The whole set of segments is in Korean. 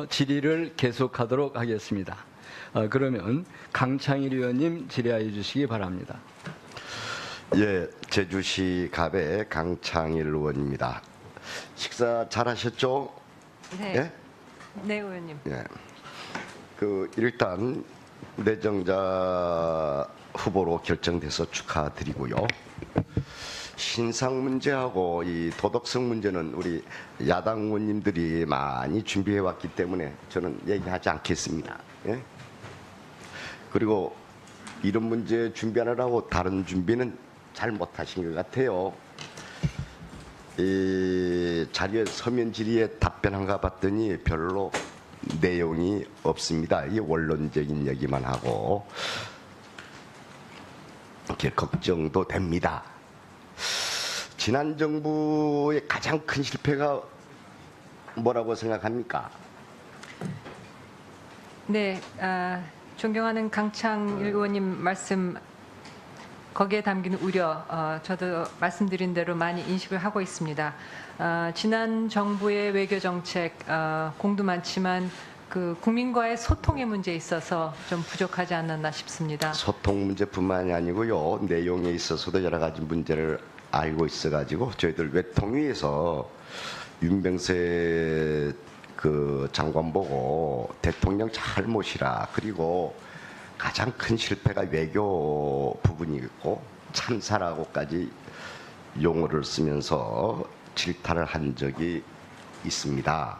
질의를 계속하도록 하겠습니다. 그러면 강창일 의원님 질의하여 주시기 바랍니다. 예, 제주시 갑의 강창일 의원입니다. 식사 잘하셨죠? 네. 예? 네, 의원님. 예. 일단 내정자 후보로 결정돼서 축하드리고요. 신상 문제하고 이 도덕성 문제는 우리 야당 의원님들이 많이 준비해 왔기 때문에 저는 얘기하지 않겠습니다. 예? 그리고 이런 문제 준비하느라고 다른 준비는 잘 못하신 것 같아요. 이 자리에 서면 질의에 답변한가 봤더니 별로 내용이 없습니다. 이게 원론적인 얘기만 하고 이렇게 걱정도 됩니다. 지난 정부의 가장 큰 실패가 뭐라고 생각합니까? 네, 존경하는 강창일 의원님 말씀 거기에 담긴 우려 저도 말씀드린 대로 많이 인식을 하고 있습니다. 지난 정부의 외교 정책 공도 많지만 그 국민과의 소통의 문제에 있어서 좀 부족하지 않았나 싶습니다. 소통 문제뿐만이 아니고요. 내용에 있어서도 여러 가지 문제를 알고 있어가지고 저희들 외통위에서 윤병세 그 장관 보고 대통령 잘 모시라. 그리고 가장 큰 실패가 외교 부분이고 참사라고까지 용어를 쓰면서 질타를 한 적이 있습니다.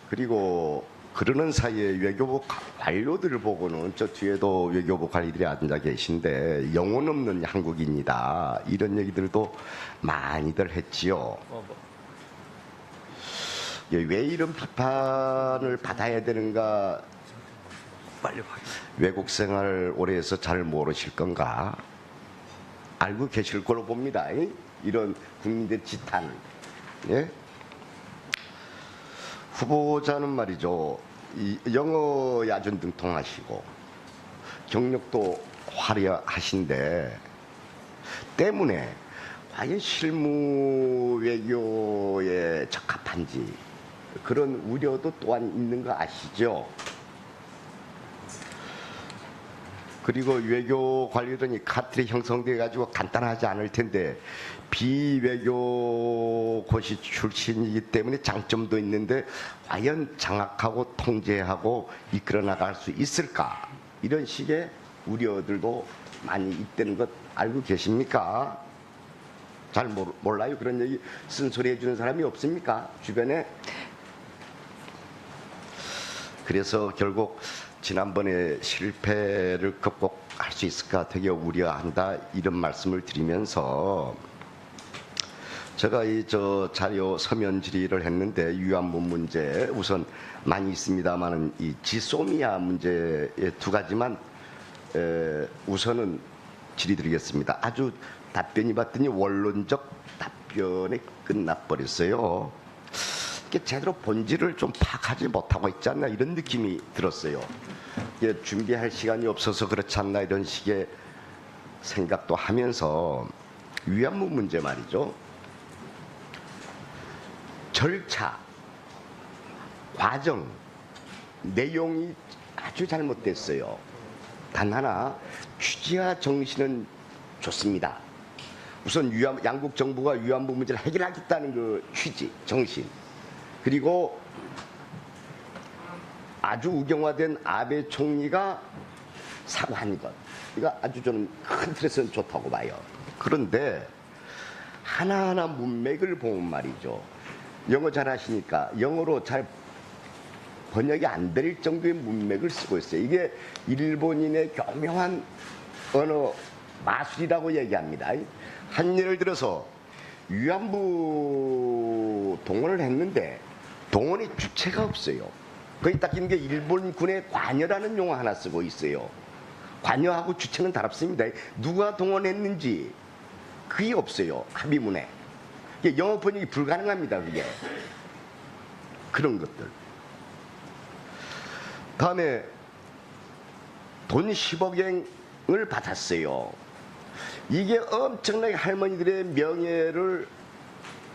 그리고 그러는 사이에 외교부 관료들을 보고는 저 뒤에도 외교부 관리들이 앉아 계신데 영혼 없는 한국인이다. 이런 얘기들도 많이들 했지요. 왜 이런 비판을 받아야 되는가? 외국 생활 오래 해서 잘 모르실 건가? 알고 계실 걸로 봅니다. 이런 국민들 지탄. 예? 후보자는 말이죠. 이 영어 야전등통하시고 경력도 화려하신데 때문에 과연 실무 외교에 적합한지 그런 우려도 또한 있는 거 아시죠? 그리고 외교 관리론이 카틀이 형성돼 가지고 간단하지 않을 텐데 비외교고시 출신이기 때문에 장점도 있는데 과연 장악하고 통제하고 이끌어 나갈 수 있을까? 이런 식의 우려들도 많이 있다는 것 알고 계십니까? 잘 몰라요? 그런 얘기 쓴소리 해주는 사람이 없습니까? 주변에? 그래서 결국 지난번에 실패를 극복할 수 있을까 되게 우려한다 이런 말씀을 드리면서 제가 저 자료 서면 질의를 했는데 위안부 문제 우선 많이 있습니다만은 이 지소미아 문제의 두 가지만 우선은 질의드리겠습니다. 아주 답변이 봤더니 원론적 답변에 끝나버렸어요. 이게 제대로 본질을 좀 파악하지 못하고 있지 않나 이런 느낌이 들었어요. 이게 준비할 시간이 없어서 그렇지 않나 이런 식의 생각도 하면서 위안부 문제 말이죠. 절차, 과정, 내용이 아주 잘못됐어요. 단 하나 취지와 정신은 좋습니다. 우선 양국 정부가 위안부 문제를 해결하겠다는 그 취지, 정신. 그리고 아주 우경화된 아베 총리가 사과한 것. 이거 아주 저는 큰 틀에서는 좋다고 봐요. 그런데 하나하나 문맥을 보면 말이죠. 영어 잘하시니까 영어로 잘 번역이 안 될 정도의 문맥을 쓰고 있어요. 이게 일본인의 교묘한 언어 마술이라고 얘기합니다. 한 예를 들어서 위안부 동원을 했는데 동원의 주체가 없어요. 거기 딱 있는 게 일본군의 관여라는 용어 하나 쓰고 있어요. 관여하고 주체는 다릅습니다. 누가 동원했는지 그게 없어요. 합의문에. 이게 영어 번역이 불가능합니다. 그게. 그런 것들. 다음에 돈 10억엔을 받았어요. 이게 엄청나게 할머니들의 명예를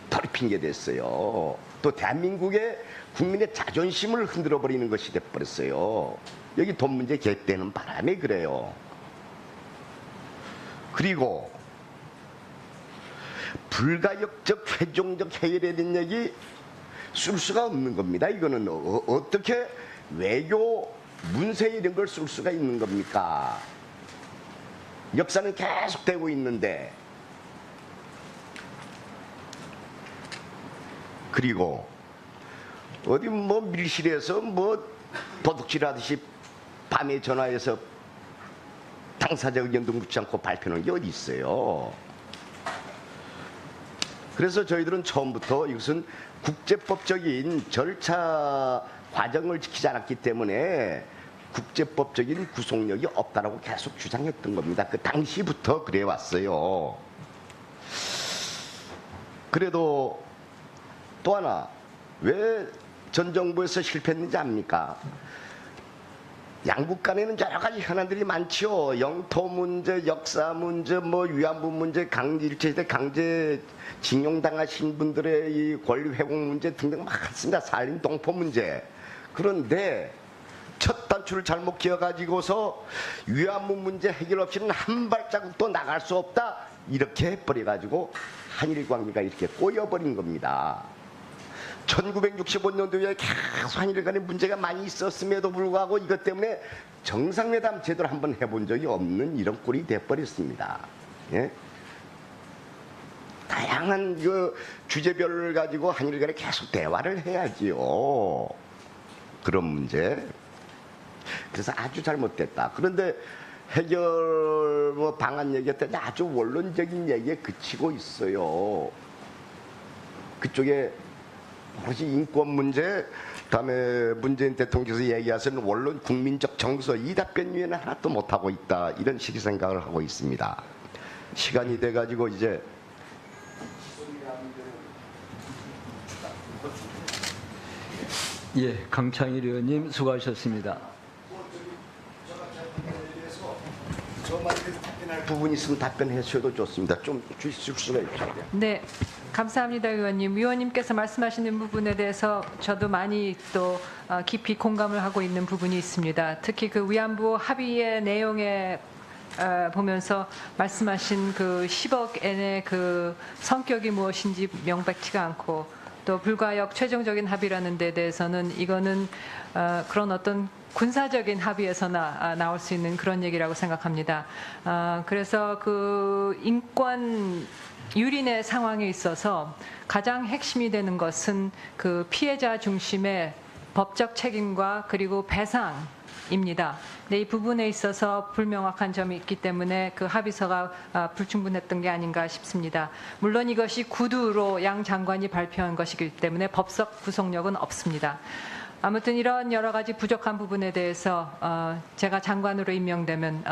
더럽힌 게 됐어요. 또 대한민국의 국민의 자존심을 흔들어 버리는 것이 돼버렸어요. 여기 돈 문제 개입되는 바람에 그래요. 그리고 불가역적 최종적 해결에 대한 얘기 쓸 수가 없는 겁니다. 이거는 어떻게 외교 문서에 이런 걸 쓸 수가 있는 겁니까? 역사는 계속되고 있는데. 그리고 어디 뭐 밀실에서 뭐 도둑질하듯이 밤에 전화해서 당사자 의견도 묻지 않고 발표하는 게 어디 있어요. 그래서 저희들은 처음부터 이것은 국제법적인 절차 과정을 지키지 않았기 때문에 국제법적인 구속력이 없다라고 계속 주장했던 겁니다. 그 당시부터 그래 왔어요. 그래도 또 하나, 왜 전 정부에서 실패했는지 압니까? 양국 간에는 여러 가지 현안들이 많죠. 영토 문제, 역사 문제, 뭐 위안부 문제, 일제시대 강제 징용당하신 분들의 이 권리 회복 문제 등등 많습니다. 살인 동포 문제. 그런데 첫 단추를 잘못 끼워가지고서 위안부 문제 해결 없이는 한 발자국도 나갈 수 없다. 이렇게 해버려가지고 한일 관계가 이렇게 꼬여버린 겁니다. 1965년도에 계속 한일 간에 문제가 많이 있었음에도 불구하고 이것 때문에 정상회담 제대로 한번 해본 적이 없는 이런 꼴이 돼버렸습니다. 예? 다양한 그 주제별을 가지고 한일 간에 계속 대화를 해야지요. 그런 문제. 그래서 아주 잘못됐다. 그런데 해결 뭐 방안 얘기할 때 아주 원론적인 얘기에 그치고 있어요. 그쪽에 오로지 인권 문제, 다음에 문재인 대통령께서 얘기하신 원론 국민적 정서, 이 답변 위에는 하나도 못하고 있다. 이런 식의 생각을 하고 있습니다. 시간이 돼가지고 이제 예, 강창일 의원님 수고하셨습니다. 저만 답변할 부분이 있으면 답변해 주셔도 좋습니다. 좀 주실 수가 있죠. 네, 감사합니다, 의원님. 의원님께서 말씀하시는 부분에 대해서 저도 많이 또 깊이 공감을 하고 있는 부분이 있습니다. 특히 그 위안부 합의의 내용에 보면서 말씀하신 그 10억 엔의 그 성격이 무엇인지 명백치가 않고 또 불가역 최종적인 합의라는 데 대해서는 이거는 그런 어떤 군사적인 합의에서나 나올 수 있는 그런 얘기라고 생각합니다. 그래서 그 인권 유린의 상황에 있어서 가장 핵심이 되는 것은 그 피해자 중심의 법적 책임과 그리고 배상입니다. 근데 이 부분에 있어서 불명확한 점이 있기 때문에 그 합의서가 불충분했던 게 아닌가 싶습니다. 물론 이것이 구두로 양 장관이 발표한 것이기 때문에 법적 구속력은 없습니다. 아무튼 이런 여러 가지 부족한 부분에 대해서 제가 장관으로 임명되면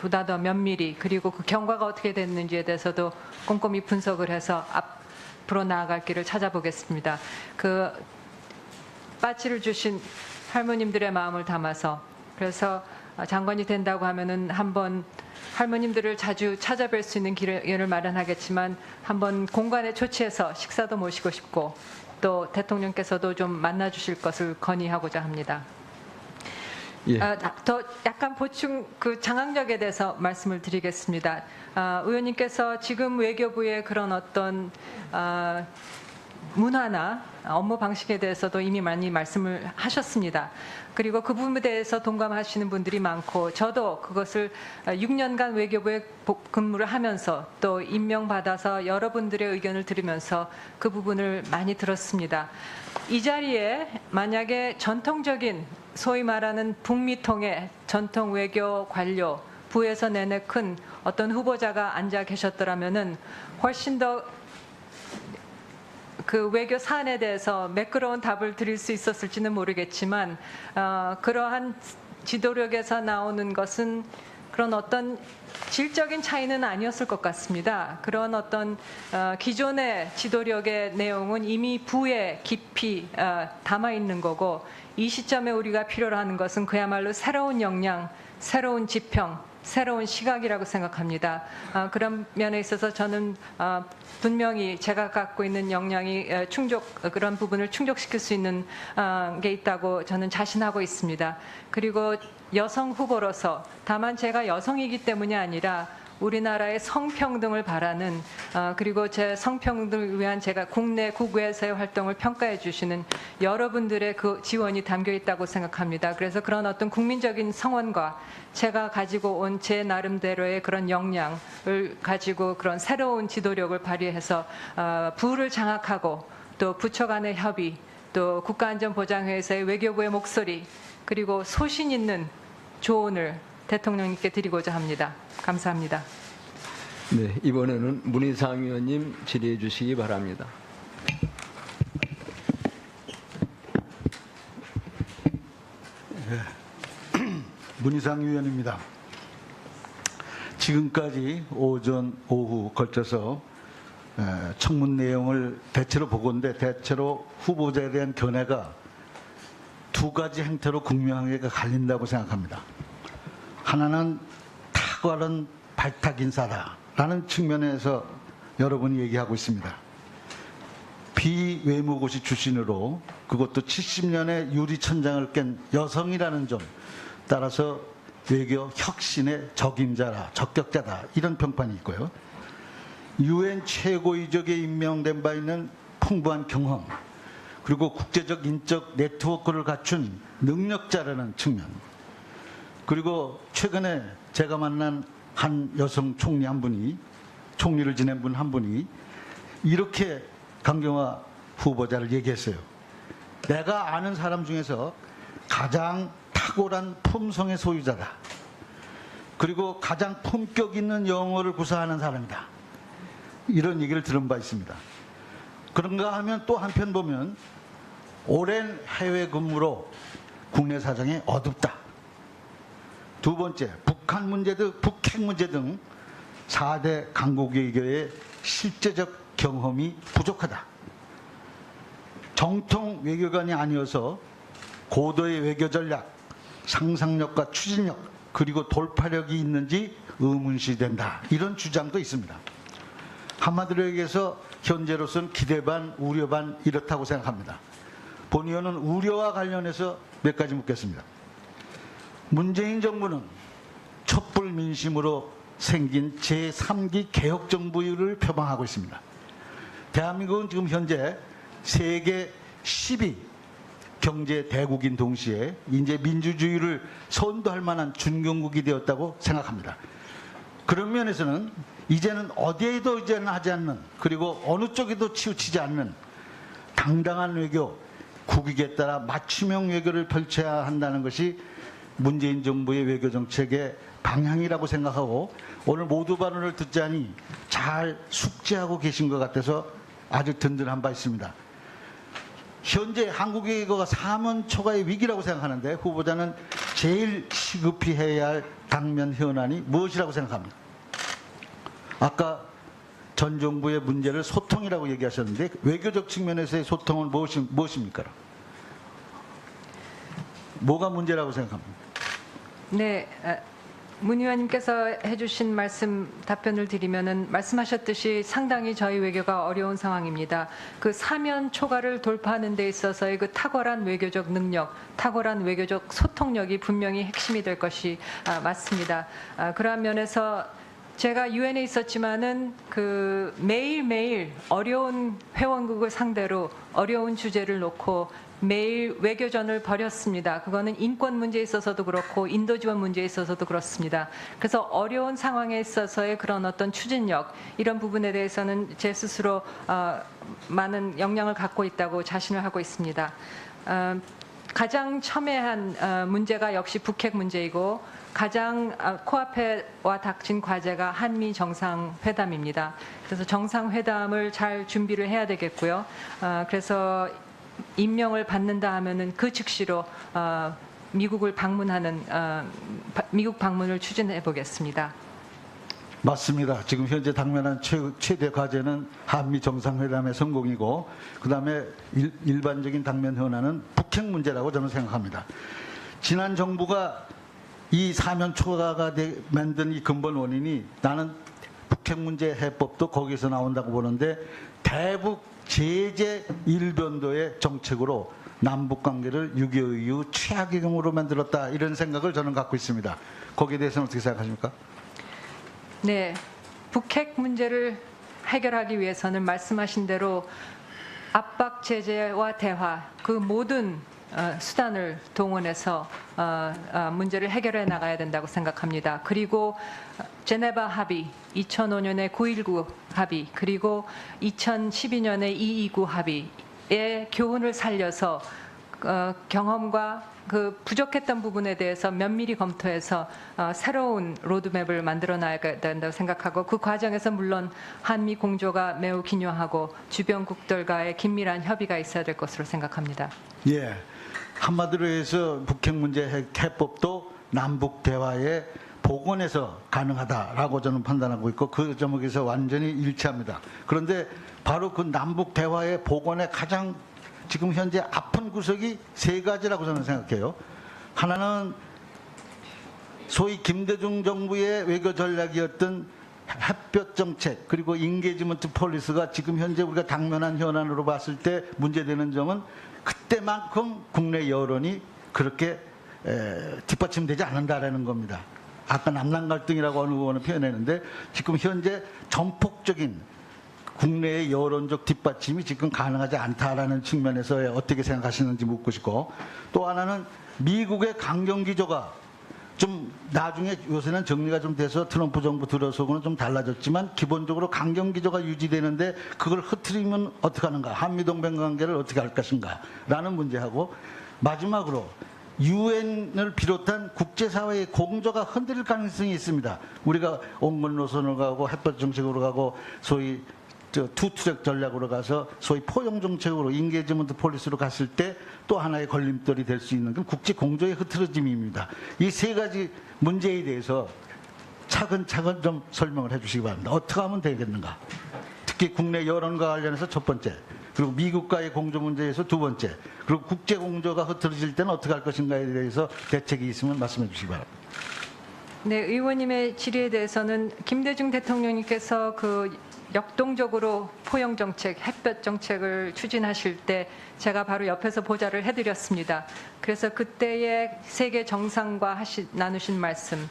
보다 더 면밀히 그리고 그 경과가 어떻게 됐는지에 대해서도 꼼꼼히 분석을 해서 앞으로 나아갈 길을 찾아보겠습니다. 그 빠치를 주신 할머님들의 마음을 담아서 그래서 장관이 된다고 하면은 한번 할머님들을 자주 찾아뵐 수 있는 기회를 마련하겠지만 한번 공간에 초치해서 식사도 모시고 싶고 또 대통령께서도 좀 만나 주실 것을 건의하고자 합니다. 예. 더 약간 보충 그 장악력에 대해서 말씀을 드리겠습니다. 의원님께서 지금 외교부의 그런 어떤 문화나 업무 방식에 대해서도 이미 많이 말씀을 하셨습니다. 그리고 그 부분에 대해서 동감하시는 분들이 많고 저도 그것을 6년간 외교부에 근무를 하면서 또 임명받아서 여러분들의 의견을 들으면서 그 부분을 많이 들었습니다. 이 자리에 만약에 전통적인 소위 말하는 북미통의 전통 외교 관료 부에서 내내 큰 어떤 후보자가 앉아 계셨더라면은 훨씬 더 그 외교 사안에 대해서 매끄러운 답을 드릴 수 있었을지는 모르겠지만 그러한 지도력에서 나오는 것은 그런 어떤 질적인 차이는 아니었을 것 같습니다. 그런 어떤 기존의 지도력의 내용은 이미 부에 깊이 담아 있는 거고 이 시점에 우리가 필요로 하는 것은 그야말로 새로운 역량, 새로운 지평, 새로운 시각이라고 생각합니다. 그런 면에 있어서 저는 분명히 제가 갖고 있는 역량이 그런 부분을 충족시킬 수 있는 게 있다고 저는 자신하고 있습니다. 그리고 여성 후보로서 다만 제가 여성이기 때문이 아니라 우리나라의 성평등을 바라는 그리고 제 성평등을 위한 제가 국내 국외에서의 활동을 평가해 주시는 여러분들의 그 지원이 담겨 있다고 생각합니다. 그래서 그런 어떤 국민적인 성원과 제가 가지고 온 제 나름대로의 그런 역량을 가지고 그런 새로운 지도력을 발휘해서 부를 장악하고 또 부처 간의 협의 또 국가안전보장회의소의 외교부의 목소리 그리고 소신 있는 조언을 대통령님께 드리고자 합니다. 감사합니다. 네, 이번에는 문희상 의원님 질의해 주시기 바랍니다. 문희상 의원입니다. 지금까지 오전, 오후 걸쳐서 청문 내용을 대체로 보건데 대체로 후보자에 대한 견해가 두 가지 행태로 극명하게 갈린다고 생각합니다. 하나는 탁월한 발탁 인사다라는 측면에서 여러분이 얘기하고 있습니다. 비외무고시 출신으로 그것도 70년의 유리천장을 깬 여성이라는 점 따라서 외교 혁신의 적임자라 적격자다 이런 평판이 있고요. UN 최고위적에 임명된 바 있는 풍부한 경험 그리고 국제적 인적 네트워크를 갖춘 능력자라는 측면 그리고 최근에 제가 만난 한 여성 총리 한 분이 총리를 지낸 분 한 분이 이렇게 강경화 후보자를 얘기했어요. 내가 아는 사람 중에서 가장 탁월한 품성의 소유자다. 그리고 가장 품격 있는 영어를 구사하는 사람이다. 이런 얘기를 들은 바 있습니다. 그런가 하면 또 한편 보면 오랜 해외 근무로 국내 사정이 어둡다. 두 번째, 북한 문제 등 북핵 문제 등 4대 강국 외교의 실제적 경험이 부족하다. 정통 외교관이 아니어서 고도의 외교 전략, 상상력과 추진력, 그리고 돌파력이 있는지 의문시된다. 이런 주장도 있습니다. 한마디로 얘기해서 현재로서는 기대 반, 우려 반 이렇다고 생각합니다. 본 의원은 우려와 관련해서 몇 가지 묻겠습니다. 문재인 정부는 촛불 민심으로 생긴 제3기 개혁정부를 표방하고 있습니다. 대한민국은 지금 현재 세계 10위 경제 대국인 동시에 이제 민주주의를 선도할 만한 준경국이 되었다고 생각합니다. 그런 면에서는 이제는 어디에도 의존하지 않는 그리고 어느 쪽에도 치우치지 않는 당당한 외교, 국익에 따라 맞춤형 외교를 펼쳐야 한다는 것이 문재인 정부의 외교 정책의 방향이라고 생각하고 오늘 모두 발언을 듣자니 잘 숙지하고 계신 것 같아서 아주 든든한 바 있습니다. 현재 한국 외교가 사면초가의 위기라고 생각하는데 후보자는 제일 시급히 해야 할 당면 현안이 무엇이라고 생각합니까? 아까 전 정부의 문제를 소통이라고 얘기하셨는데 외교적 측면에서의 소통은 무엇입니까? 뭐가 문제라고 생각합니까? 네, 문 의원님께서 해주신 말씀 답변을 드리면은 말씀하셨듯이 상당히 저희 외교가 어려운 상황입니다. 그 사면 초과를 돌파하는 데 있어서의 그 탁월한 외교적 능력, 탁월한 외교적 소통력이 분명히 핵심이 될 것이 맞습니다. 그러한 면에서 제가 유엔에 있었지만은 그 매일매일 어려운 회원국을 상대로 어려운 주제를 놓고 매일 외교전을 벌였습니다. 그거는 인권 문제에 있어서도 그렇고 인도 지원 문제에 있어서도 그렇습니다. 그래서 어려운 상황에 있어서의 그런 어떤 추진력 이런 부분에 대해서는 제 스스로 많은 역량을 갖고 있다고 자신을 하고 있습니다. 가장 첨예한 문제가 역시 북핵 문제이고 가장 코앞에 와 닥친 과제가 한미 정상회담입니다. 그래서 정상회담을 잘 준비를 해야 되겠고요. 그래서 임명을 받는다 하면은 그 즉시로 미국을 방문하는 미국 방문을 추진해 보겠습니다. 맞습니다. 지금 현재 당면한 최대 과제는 한미 정상회담의 성공이고 그다음에 일반적인 당면 현안은 북핵 문제라고 저는 생각합니다. 지난 정부가 이 사면 초과가 만든 이 근본 원인이 나는 북핵 문제 해법도 거기서 나온다고 보는데 대북 제재 일변도의 정책으로 남북 관계를 6.25 이후 최악의 경우로 만들었다 이런 생각을 저는 갖고 있습니다. 거기에 대해서는 어떻게 생각하십니까? 네, 북핵 문제를 해결하기 위해서는 말씀하신 대로 압박 제재와 대화 그 모든 수단을 동원해서 문제를 해결해 나가야 된다고 생각합니다. 그리고 제네바 합의, 2005년의 9.19 합의, 그리고 2012년의 229 합의의 교훈을 살려서 경험과 그 부족했던 부분에 대해서 면밀히 검토해서 새로운 로드맵을 만들어 나가야 된다고 생각하고 그 과정에서 물론 한미 공조가 매우 기묘하고 주변국들과의 긴밀한 협의가 있어야 될 것으로 생각합니다. 예, 한마디로 해서 북핵 문제 해법도 남북 대화의 복원해서 가능하다라고 저는 판단하고 있고 그 점에서 완전히 일치합니다. 그런데 바로 그 남북 대화의 복원의 가장 지금 현재 아픈 구석이 세 가지라고 저는 생각해요. 하나는 소위 김대중 정부의 외교 전략이었던 햇볕 정책 그리고 인게이지먼트 폴리스가 지금 현재 우리가 당면한 현안으로 봤을 때 문제되는 점은 그때만큼 국내 여론이 그렇게 뒷받침되지 않는다라는 겁니다. 아까 남남 갈등이라고 어느 의원은 표현했는데 지금 현재 전폭적인 국내의 여론적 뒷받침이 지금 가능하지 않다라는 측면에서 어떻게 생각하시는지 묻고 싶고 또 하나는 미국의 강경기조가 좀 나중에 요새는 정리가 좀 돼서 트럼프 정부 들어서고는 좀 달라졌지만 기본적으로 강경기조가 유지되는데 그걸 흐트리면 어떻게 하는가 한미동맹 관계를 어떻게 할 것인가 라는 문제하고 마지막으로 유엔을 비롯한 국제사회의 공조가 흔들릴 가능성이 있습니다. 우리가 온건 노선으로 가고 햇볕 정책으로 가고 소위 투트랙 전략으로 가서 소위 포용 정책으로 인게이지먼트 폴리스로 갔을 때 또 하나의 걸림돌이 될 수 있는 건 국제 공조의 흐트러짐입니다. 이 세 가지 문제에 대해서 차근차근 좀 설명을 해 주시기 바랍니다. 어떻게 하면 되겠는가? 특히 국내 여론과 관련해서 첫 번째, 그리고 미국과의 공조 문제에서 두 번째, 그리고 국제 공조가 흐트러질 때는 어떻게 할 것인가에 대해서 대책이 있으면 말씀해 주시기 바랍니다. 네, 의원님의 질의에 대해서는 김대중 대통령님께서 그 역동적으로 포용 정책, 햇볕 정책을 추진하실 때 제가 바로 옆에서 보좌를 해드렸습니다. 그래서 그때의 세계 정상과 나누신 말씀,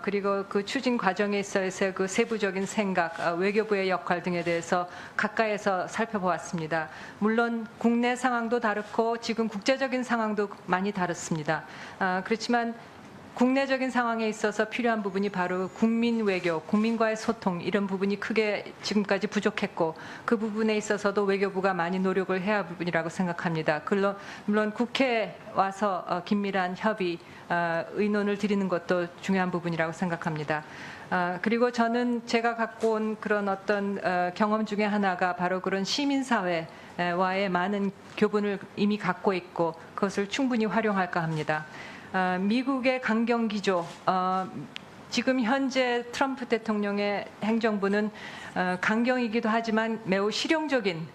그리고 그 추진 과정에 있어서의 그 세부적인 생각, 외교부의 역할 등에 대해서 가까이에서 살펴보았습니다. 물론 국내 상황도 다르고 지금 국제적인 상황도 많이 다릅니다. 그렇지만 국내적인 상황에 있어서 필요한 부분이 바로 국민 외교, 국민과의 소통 이런 부분이 크게 지금까지 부족했고 그 부분에 있어서도 외교부가 많이 노력을 해야 할 부분이라고 생각합니다. 물론 국회에 와서 긴밀한 협의, 의논을 드리는 것도 중요한 부분이라고 생각합니다. 그리고 저는 제가 갖고 온 그런 어떤 경험 중에 하나가 바로 그런 시민사회와의 많은 교분을 이미 갖고 있고 그것을 충분히 활용할까 합니다. 미국의 강경기조, 지금 현재 트럼프 대통령의 행정부는 강경이기도 하지만 매우 실용적인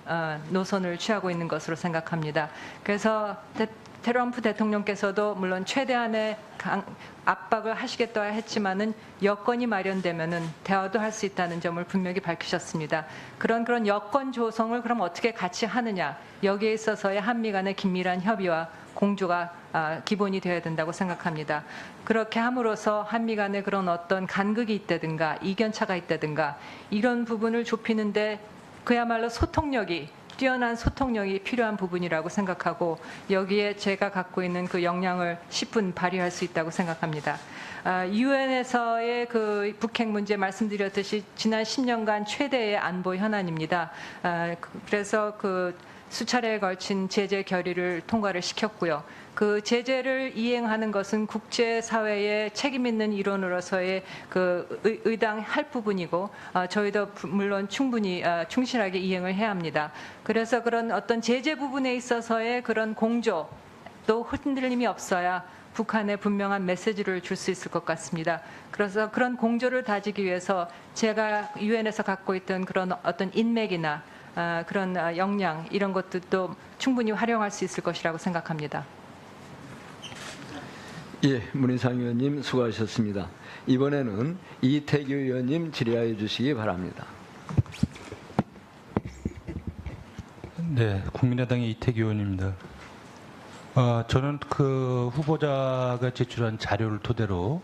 노선을 취하고 있는 것으로 생각합니다. 그래서 트럼프 대통령께서도 물론 최대한의 압박을 하시겠다 했지만은 여건이 마련되면은 대화도 할 수 있다는 점을 분명히 밝히셨습니다. 그런 여건 조성을 그럼 어떻게 같이 하느냐, 여기에 있어서의 한미 간의 긴밀한 협의와 공조가 기본이 되어야 된다고 생각합니다. 그렇게 함으로써 한미 간에 그런 어떤 간극이 있다든가 이견차가 있다든가 이런 부분을 좁히는데 그야말로 뛰어난 소통력이 필요한 부분이라고 생각하고 여기에 제가 갖고 있는 그 역량을 10분 발휘할 수 있다고 생각합니다. 유엔에서의 그 북핵 문제 말씀드렸듯이 지난 10년간 최대의 안보 현안입니다. 그래서 그 수차례에 걸친 제재 결의를 통과를 시켰고요. 그 제재를 이행하는 것은 국제사회의 책임 있는 일원으로서의 그 의당할 부분이고 저희도 물론 충분히 충실하게 이행을 해야 합니다. 그래서 그런 어떤 제재 부분에 있어서의 그런 공조 또 흔들림이 없어야 북한에 분명한 메시지를 줄 수 있을 것 같습니다. 그래서 그런 공조를 다지기 위해서 제가 유엔에서 갖고 있던 그런 어떤 인맥이나 그런 역량 이런 것들도 충분히 활용할 수 있을 것이라고 생각합니다. 예, 문희상 의원님 수고하셨습니다. 이번에는 이태규 의원님 질의하여 주시기 바랍니다. 네, 국민의당의 이태규 의원입니다. 저는 그 후보자가 제출한 자료를 토대로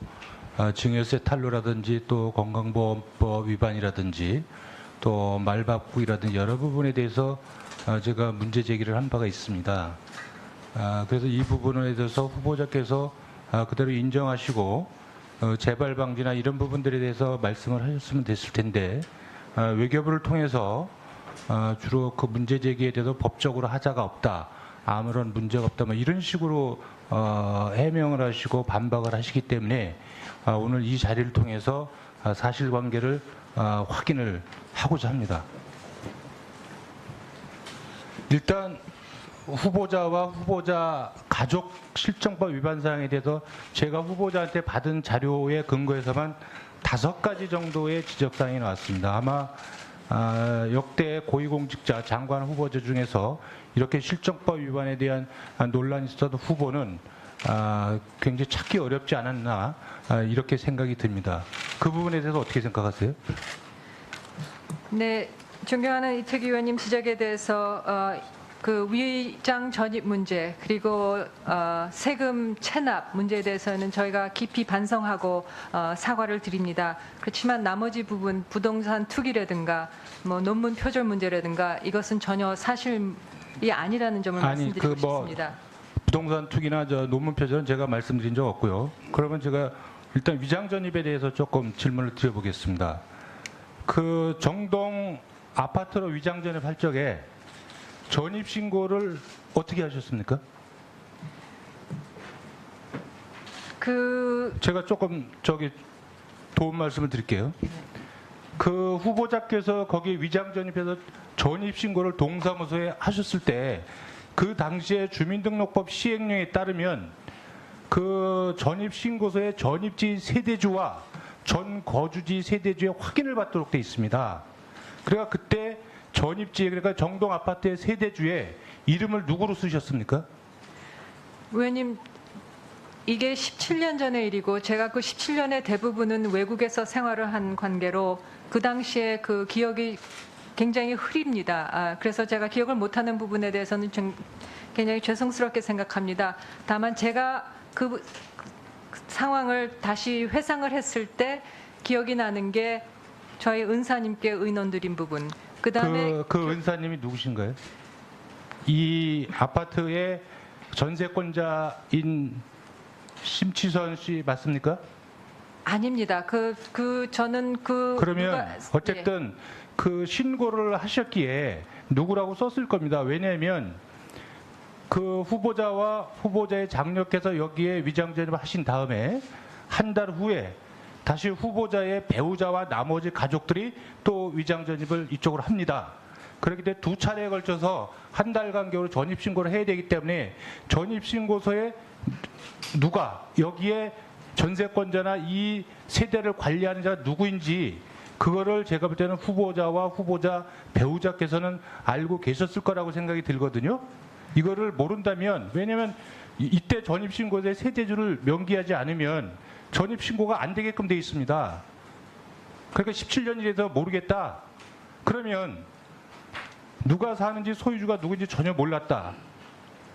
증여세 탄로라든지 또 건강보험법 위반이라든지 또 말바꾸기라든지 여러 부분에 대해서 제가 문제 제기를 한 바가 있습니다. 그래서 이 부분에 대해서 후보자께서 그대로 인정하시고 재발 방지나 이런 부분들에 대해서 말씀을 하셨으면 됐을 텐데 외교부를 통해서 주로 그 문제 제기에 대해서 법적으로 하자가 없다, 아무런 문제가 없다, 뭐 이런 식으로 해명을 하시고 반박을 하시기 때문에 오늘 이 자리를 통해서 사실관계를 확인을 하고자 합니다. 일단 후보자와 후보자 가족 실정법 위반 사항에 대해서 제가 후보자한테 받은 자료에 근거해서만 5가지 정도의 지적사항이 나왔습니다. 아마 역대 고위공직자 장관 후보자 중에서 이렇게 실정법 위반에 대한 논란이 있어도 후보는 굉장히 찾기 어렵지 않았나 이렇게 생각이 듭니다. 그 부분에 대해서 어떻게 생각하세요? 네, 존경하는 이태규 의원님 지적에 대해서 그 위장 전입 문제 그리고 세금 체납 문제에 대해서는 저희가 깊이 반성하고 사과를 드립니다. 그렇지만 나머지 부분 부동산 투기라든가 뭐 논문 표절 문제라든가 이것은 전혀 사실이 아니라는 점을 말씀드리고 싶습니다. 부동산 투기나 논문 표절은 제가 말씀드린 적 없고요. 그러면 제가 일단 위장 전입에 대해서 조금 질문을 드려보겠습니다. 그 정동 아파트로 위장 전입할 적에 전입 신고를 어떻게 하셨습니까? 제가 조금 도움 말씀을 드릴게요. 그 후보자께서 거기 위장 전입해서 전입 신고를 동사무소에 하셨을 때 그 당시에 주민등록법 시행령에 따르면 그 전입 신고서의 전입지 세대주와 전 거주지 세대주의 확인을 받도록 돼 있습니다. 그러니까 그때 전입지에, 그러니까 정동 아파트의 세대주에 이름을 누구로 쓰셨습니까? 의원님, 이게 17년 전의 일이고 제가 그 17년의 대부분은 외국에서 생활을 한 관계로 그 당시에 그 기억이 굉장히 흐립니다. 그래서 제가 기억을 못하는 부분에 대해서는 좀 굉장히 죄송스럽게 생각합니다. 다만 제가 그 상황을 다시 회상을 했을 때 기억이 나는 게 저희 은사님께 의논드린 부분. 그다음에 그 은사님이 누구신가요? 이 아파트의 전세권자인 심치선 씨 맞습니까? 아닙니다. 저는 그러면 어쨌든 그 신고를 하셨기에 누구라고 썼을 겁니다. 왜냐하면 그 후보자와 후보자의 장녀께서 여기에 위장 전입을 하신 다음에 한 달 후에 다시 후보자의 배우자와 나머지 가족들이 또 위장 전입을 이쪽으로 합니다. 그렇기 때문에 2차례에 걸쳐서 한 달 간격으로 전입 신고를 해야 되기 때문에 전입 신고서에 누가 여기에 전세권자나 이 세대를 관리하는 자가 누구인지 그거를 제가 볼 때는 후보자와 후보자 배우자께서는 알고 계셨을 거라고 생각이 들거든요. 이거를 모른다면, 왜냐하면 이때 전입신고서에 세대주를 명기하지 않으면 전입신고가 안 되게끔 돼 있습니다. 그러니까 17년이라서 모르겠다. 그러면 누가 사는지 소유주가 누구인지 전혀 몰랐다.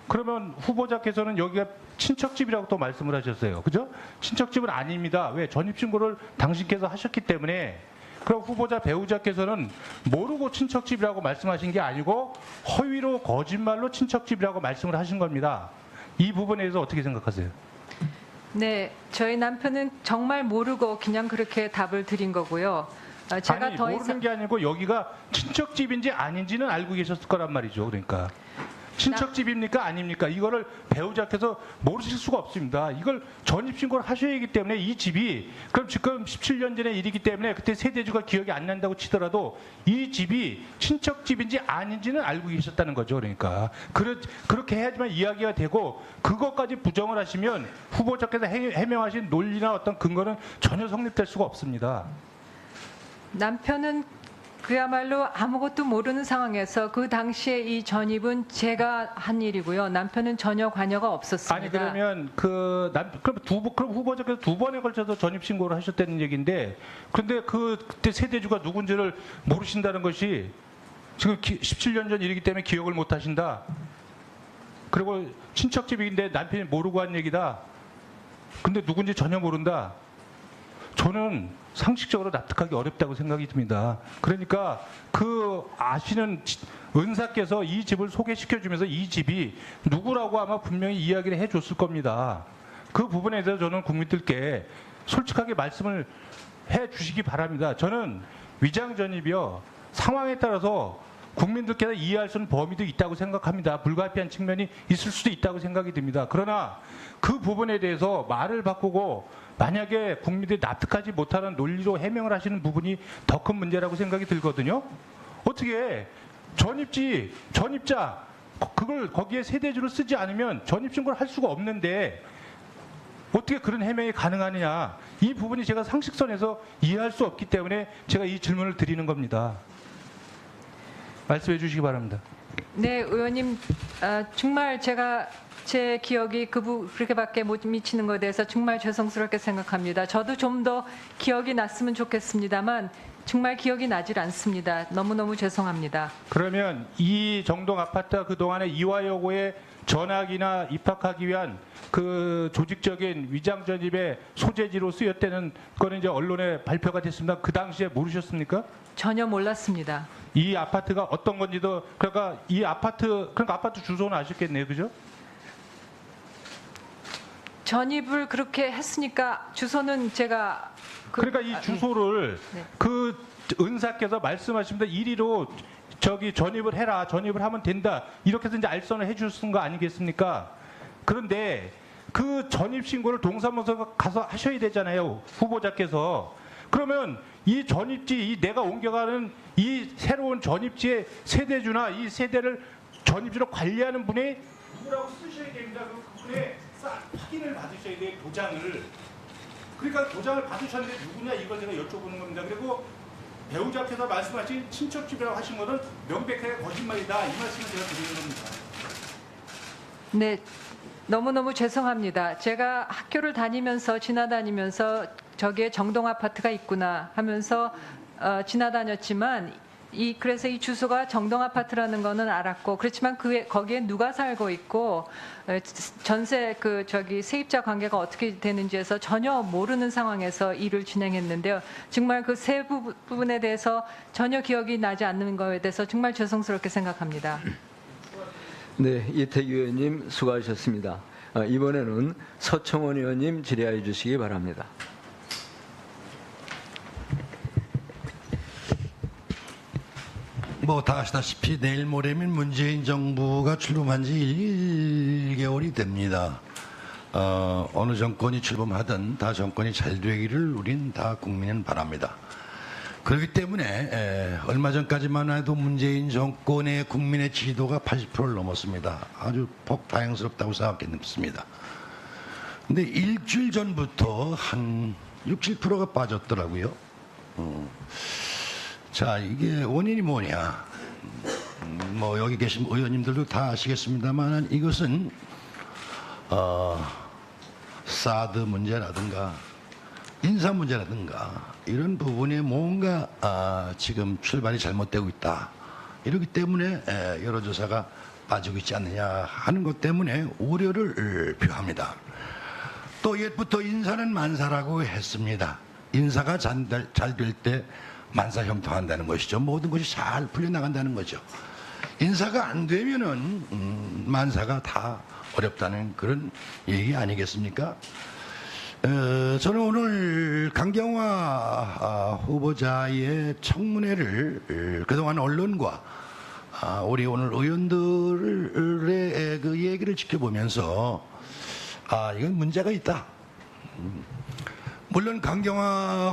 그러면 후보자께서는 여기가 친척집이라고 또 말씀을 하셨어요. 그죠? 친척집은 아닙니다. 왜? 전입신고를 당신께서 하셨기 때문에. 그럼 후보자 배우자께서는 모르고 친척집이라고 말씀하신 게 아니고 허위로 거짓말로 친척집이라고 말씀을 하신 겁니다. 이 부분에 대해서 어떻게 생각하세요? 네, 저희 남편은 정말 모르고 그냥 그렇게 답을 드린 거고요. 제가 아니, 더 모르는 이상 게 아니고 여기가 친척집인지 아닌지는 알고 계셨을 거란 말이죠. 그러니까. 친척집입니까? 아닙니까? 이거를 배우자께서 모르실 수가 없습니다. 이걸 전입신고를 하셔야 하기 때문에 이 집이, 그럼 지금 17년 전의 일이기 때문에 그때 세대주가 기억이 안 난다고 치더라도 이 집이 친척집인지 아닌지는 알고 계셨다는 거죠. 그러니까. 그렇게 해야지만 이야기가 되고 그것까지 부정을 하시면 후보자께서 해명하신 논리나 어떤 근거는 전혀 성립될 수가 없습니다. 남편은 그야말로 아무것도 모르는 상황에서 그 당시에 이 전입은 제가 한 일이고요. 남편은 전혀 관여가 없었습니다. 아니 그러면 그럼 후보자께서 2번에 걸쳐서 전입 신고를 하셨다는 얘기인데, 그런데 그때 세대주가 누군지를 모르신다는 것이 지금 17년 전 일이기 때문에 기억을 못 하신다. 그리고 친척집인데 남편이 모르고 한 얘기다. 근데 누군지 전혀 모른다. 저는 상식적으로 납득하기 어렵다고 생각이 듭니다. 그러니까 그 아시는 은사께서 이 집을 소개시켜주면서 이 집이 누구라고 아마 분명히 이야기를 해줬을 겁니다. 그 부분에 대해서 저는 국민들께 솔직하게 말씀을 해주시기 바랍니다. 저는 위장전입이요, 상황에 따라서 국민들께서 이해할 수 있는 범위도 있다고 생각합니다. 불가피한 측면이 있을 수도 있다고 생각이 듭니다. 그러나 그 부분에 대해서 말을 바꾸고 만약에 국민들이 납득하지 못하는 논리로 해명을 하시는 부분이 더 큰 문제라고 생각이 들거든요. 어떻게 전입자 그걸 거기에 세대주를 쓰지 않으면 전입신고를 할 수가 없는데 어떻게 그런 해명이 가능하느냐. 이 부분이 제가 상식선에서 이해할 수 없기 때문에 제가 이 질문을 드리는 겁니다. 말씀해 주시기 바랍니다. 네, 의원님, 정말 제 기억이 그렇게밖에 못 미치는 것에 대해서 정말 죄송스럽게 생각합니다. 저도 좀 더 기억이 났으면 좋겠습니다만 정말 기억이 나질 않습니다. 너무너무 죄송합니다. 그러면 이 정동 아파트가 그동안에 이화여고에 전학이나 입학하기 위한 그 조직적인 위장 전입의 소재지로 쓰였다는 거는 이제 언론에 발표가 됐습니다. 그 당시에 모르셨습니까? 전혀 몰랐습니다. 이 아파트가 어떤 건지도, 그러니까 아파트 주소는 아셨겠네요, 그죠? 전입을 그렇게 했으니까 주소는 제가 그러니까 이 주소를 네. 그 은사께서 말씀하십니다. 이리로 저기 전입을 해라, 전입을 하면 된다, 이렇게 해서 이제 알선을 해주신 거 아니겠습니까? 그런데 그 전입 신고를 동사무소 가서 하셔야 되잖아요, 후보자께서. 그러면 이 전입지, 이 내가 옮겨가는 이 새로운 전입지의 세대주나 이 세대를 전입지로 관리하는 분이 누구라고 쓰셔야 됩니다. 그분의 확인을 받으셔야 돼요, 도장을. 그러니까 도장을 받으셨는데 누구냐, 이걸 제가 여쭤보는 겁니다. 그리고 배우자께서 말씀하신 친척집이라고 하신 것은 명백하게 거짓말이다, 이 말씀을 제가 드리는 겁니다. 네, 너무너무 죄송합니다. 제가 학교를 지나다니면서 저기에 정동 아파트가 있구나 하면서 지나다녔지만 그래서 이 주소가 정동 아파트라는 거는 알았고, 그렇지만 거기에 누가 살고 있고 전세 세입자 관계가 어떻게 되는지에서 전혀 모르는 상황에서 일을 진행했는데요. 정말 그 세 부분에 대해서 전혀 기억이 나지 않는 거에 대해서 정말 죄송스럽게 생각합니다. 네, 이태규 의원님 수고하셨습니다. 이번에는 서청원 의원님 질의하여 주시기 바랍니다. 다 아시다시피 내일 모레면 문재인 정부가 출범한 지 1개월이 됩니다. 어느 정권이 출범하든 다 정권이 잘 되기를 우린 다 국민은 바랍니다. 그렇기 때문에 얼마 전까지만 해도 문재인 정권의 국민의 지지도가 80%를 넘었습니다. 아주 다행스럽다고 생각했습니다. 근데 일주일 전부터 한 6, 7%가 빠졌더라고요. 자, 이게 원인이 뭐냐? 여기 계신 의원님들도 다 아시겠습니다만 이것은 사드 문제라든가 인사 문제라든가 이런 부분에 뭔가 지금 출발이 잘못되고 있다. 이렇기 때문에 여론조사가 빠지고 있지 않느냐 하는 것 때문에 우려를 표합니다. 또 옛부터 인사는 만사라고 했습니다. 인사가 잘 될 때 만사형통한다는 것이죠. 모든 것이 잘 풀려나간다는 거죠. 인사가 안 되면은 만사가 다 어렵다는 그런 얘기 아니겠습니까? 저는 오늘 강경화 후보자의 청문회를 그동안 언론과 우리 오늘 의원들의 그 얘기를 지켜보면서 이건 문제가 있다. 물론 강경화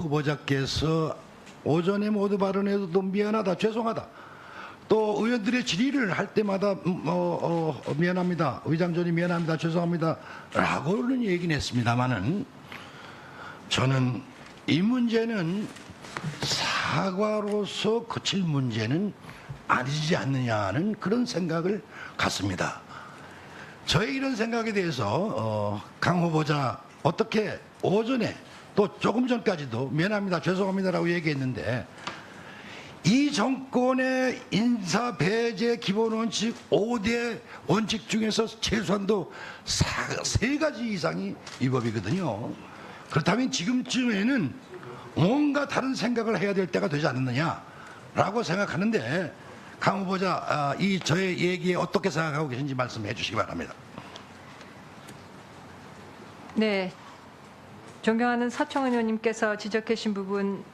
후보자께서 오전에 모두 발언해도 미안하다, 죄송하다. 또 의원들의 질의를 할 때마다 미안합니다, 위장전이 미안합니다, 죄송합니다 라고는 얘기는 했습니다만은 저는 이 문제는 사과로서 그칠 문제는 아니지 않느냐는 그런 생각을 갖습니다. 저의 이런 생각에 대해서 강 후보자 어떻게 오전에 또 조금 전까지도 미안합니다, 죄송합니다라고 얘기했는데 이 정권의 인사 배제 기본 원칙 5대 원칙 중에서 최소한도 3가지 이상이 위법이거든요. 그렇다면 지금쯤에는 뭔가 다른 생각을 해야 될 때가 되지 않느냐라고 생각하는데 강 후보자 이 저의 얘기에 어떻게 생각하고 계신지 말씀해 주시기 바랍니다. 네, 존경하는 서청원 의원님께서 지적하신 부분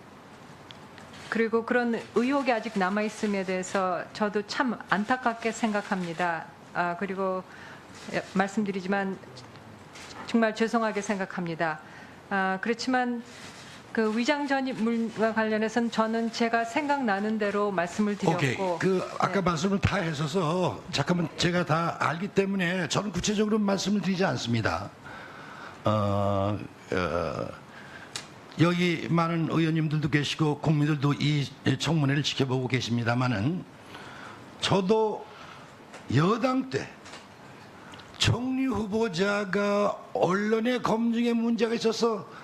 그리고 그런 의혹이 아직 남아 있음에 대해서 저도 참 안타깝게 생각합니다. 그리고 말씀드리지만 정말 죄송하게 생각합니다. 그렇지만 그 위장 전입물과 관련해서는 저는 제가 생각나는 대로 말씀을 오케이. 드렸고, 아까 네. 말씀을 다 하셔서 잠깐만 제가 다 알기 때문에 저는 구체적으로 말씀을 드리지 않습니다. 여기 많은 의원님들도 계시고 국민들도 이 청문회를 지켜보고 계십니다만은 저도 여당 때 총리 후보자가 언론의 검증에 문제가 있어서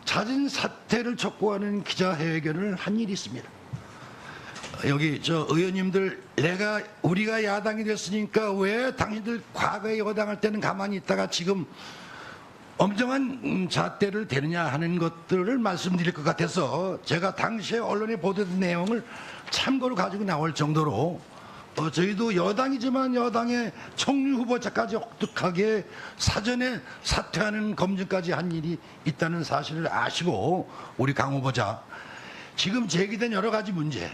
잦은 사퇴를 촉구하는 기자회견을 한 일이 있습니다. 여기 저 의원님들 우리가 야당이 됐으니까 왜 당신들 과거에 여당할 때는 가만히 있다가 지금 엄정한 잣대를 대느냐 하는 것들을 말씀드릴 것 같아서 제가 당시에 언론에 보도된 내용을 참고로 가지고 나올 정도로 저희도 여당이지만 여당의 총리 후보자까지 혹독하게 사전에 사퇴하는 검증까지 한 일이 있다는 사실을 아시고 우리 강 후보자 지금 제기된 여러 가지 문제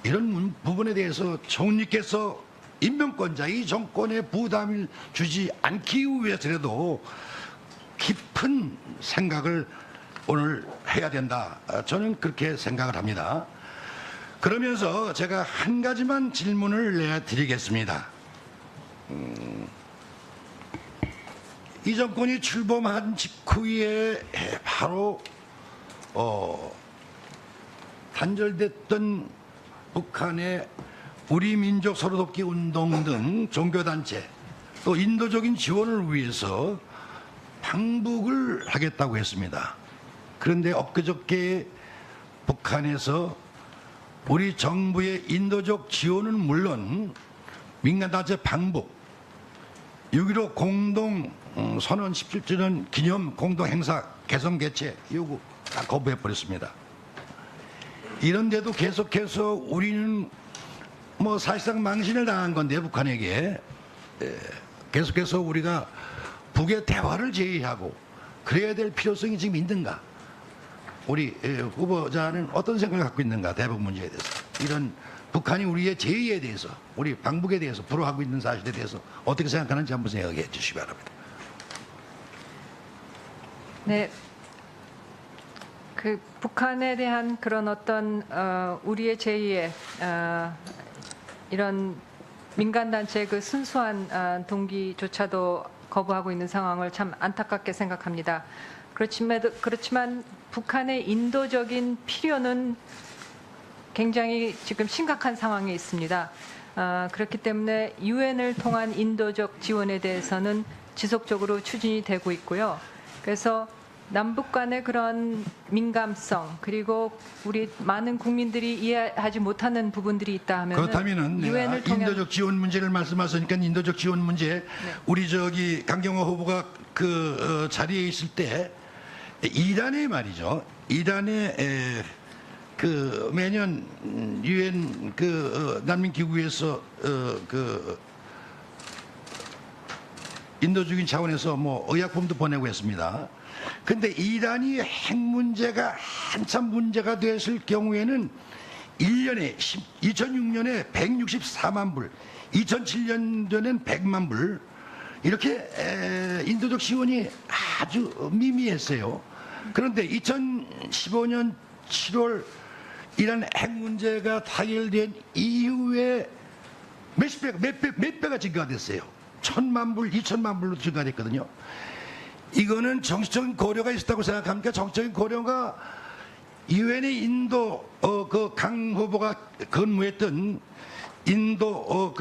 이런 부분에 대해서 총리께서 임명권자 이 정권에 부담을 주지 않기 위해서라도 깊은 생각을 오늘 해야 된다. 저는 그렇게 생각을 합니다. 그러면서 제가 한 가지만 질문을 내드리겠습니다. 이 정권이 출범한 직후에 바로 단절됐던 북한의 우리 민족 서로돕기 운동 등 종교단체 또 인도적인 지원을 위해서 방북을 하겠다고 했습니다. 그런데 엊그저께 북한에서 우리 정부의 인도적 지원은 물론 민간단체 방북 6.15 공동 선언 17주년 기념 공동행사 개성 개최 요구 다 거부해버렸습니다. 이런데도 계속해서 우리는 뭐 사실상 망신을 당한 건데 북한에게 계속해서 우리가 북의 대화를 제의하고 그래야 될 필요성이 지금 있는가? 우리 후보자는 어떤 생각을 갖고 있는가? 대북 문제에 대해서 이런 북한이 우리의 제의에 대해서 우리 방북에 대해서 불허하고 있는 사실에 대해서 어떻게 생각하는지 한번 생각해 주시기 바랍니다. 네, 그 북한에 대한 그런 어떤 우리의 제의에 이런 민간 단체의 그 순수한 동기조차도 거부하고 있는 상황을 참 안타깝게 생각합니다. 그렇지만 북한의 인도적인 필요는 굉장히 지금 심각한 상황에 있습니다. 그렇기 때문에 유엔을 통한 인도적 지원에 대해서는 지속적으로 추진이 되고 있고요. 그래서 남북 간의 그런 민감성 그리고 우리 많은 국민들이 이해하지 못하는 부분들이 있다 하면 그렇다면은 유엔을 통한 인도적 지원 문제를 말씀하시니까 인도적 지원 문제 우리 저기 강경화 후보가 그 자리에 있을 때 이란에 말이죠. 이란에 그 매년 유엔 그 난민 기구에서 그 인도적인 차원에서 뭐 의약품도 보내고 했습니다. 근데 이란이 핵 문제가 한참 문제가 됐을 경우에는 1년에 2006년에 164만 불, 2007년도에는 100만 불 이렇게 인도적 지원이 아주 미미했어요. 그런데 2015년 7월 이란 핵 문제가 타결된 이후에 몇 배가 증가가 됐어요. 1,000만 불, 2,000만 불로 증가됐거든요. 이거는 정치적인 고려가 있었다고 생각합니까? 정치적인 고려가 이후에 인도 그 강 후보가 근무했던 인도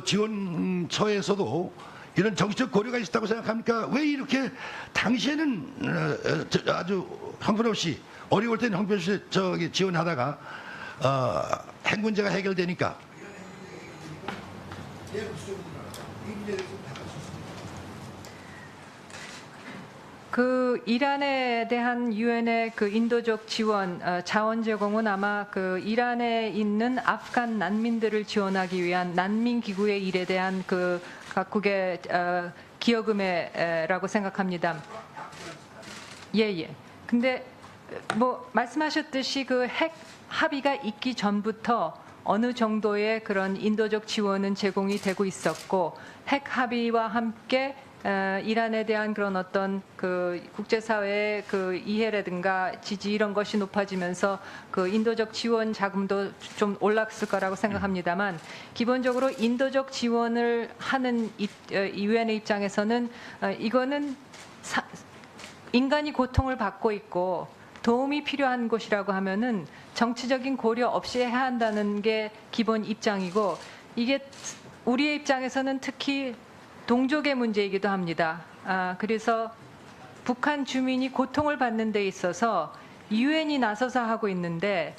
지원처에서도 이런 정치적 고려가 있었다고 생각합니까? 왜 이렇게 당시에는 아주 형편없이 어려울 때는 형편없이 지원하다가 핵 문제가 해결되니까 그 이란에 대한 유엔의 그 인도적 지원, 자원 제공은 아마 그 이란에 있는 아프간 난민들을 지원하기 위한 난민 기구의 일에 대한 그 각국의 기여금이라고 생각합니다. 예. 근데 뭐 말씀하셨듯이 그 핵 합의가 있기 전부터 어느 정도의 그런 인도적 지원은 제공이 되고 있었고, 핵 합의와 함께 이란에 대한 그런 어떤 그 국제사회의 그 이해라든가 지지 이런 것이 높아지면서 그 인도적 지원 자금도 좀 올랐을 거라고 생각합니다만, 기본적으로 인도적 지원을 하는 유엔의 입장에서는 이거는 인간이 고통을 받고 있고 도움이 필요한 곳이라고 하면은 정치적인 고려 없이 해야 한다는 게 기본 입장이고, 이게 우리의 입장에서는 특히 동족의 문제이기도 합니다. 그래서 북한 주민이 고통을 받는 데 있어서 유엔이 나서서 하고 있는데,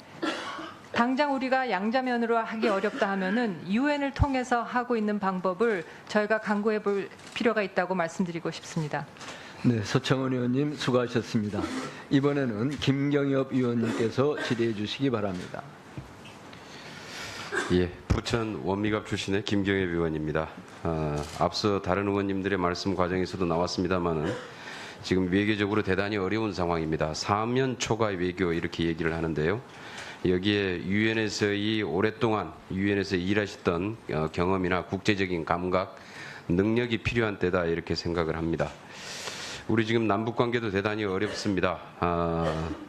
당장 우리가 양자면으로 하기 어렵다 하면은 유엔을 통해서 하고 있는 방법을 저희가 강구해 볼 필요가 있다고 말씀드리고 싶습니다. 네, 서청원 의원님 수고하셨습니다. 이번에는 김경엽 의원님께서 질의해 주시기 바랍니다. 예, 부천 원미갑 출신의 김경엽 의원입니다. 앞서 다른 의원님들의 말씀 과정에서도 나왔습니다만은 지금 외교적으로 대단히 어려운 상황입니다. 사면 초과 외교 이렇게 얘기를 하는데요. 여기에 유엔에서의 오랫동안 유엔에서 일하셨던 경험이나 국제적인 감각, 능력이 필요한 때다 이렇게 생각을 합니다. 우리 지금 남북 관계도 대단히 어렵습니다.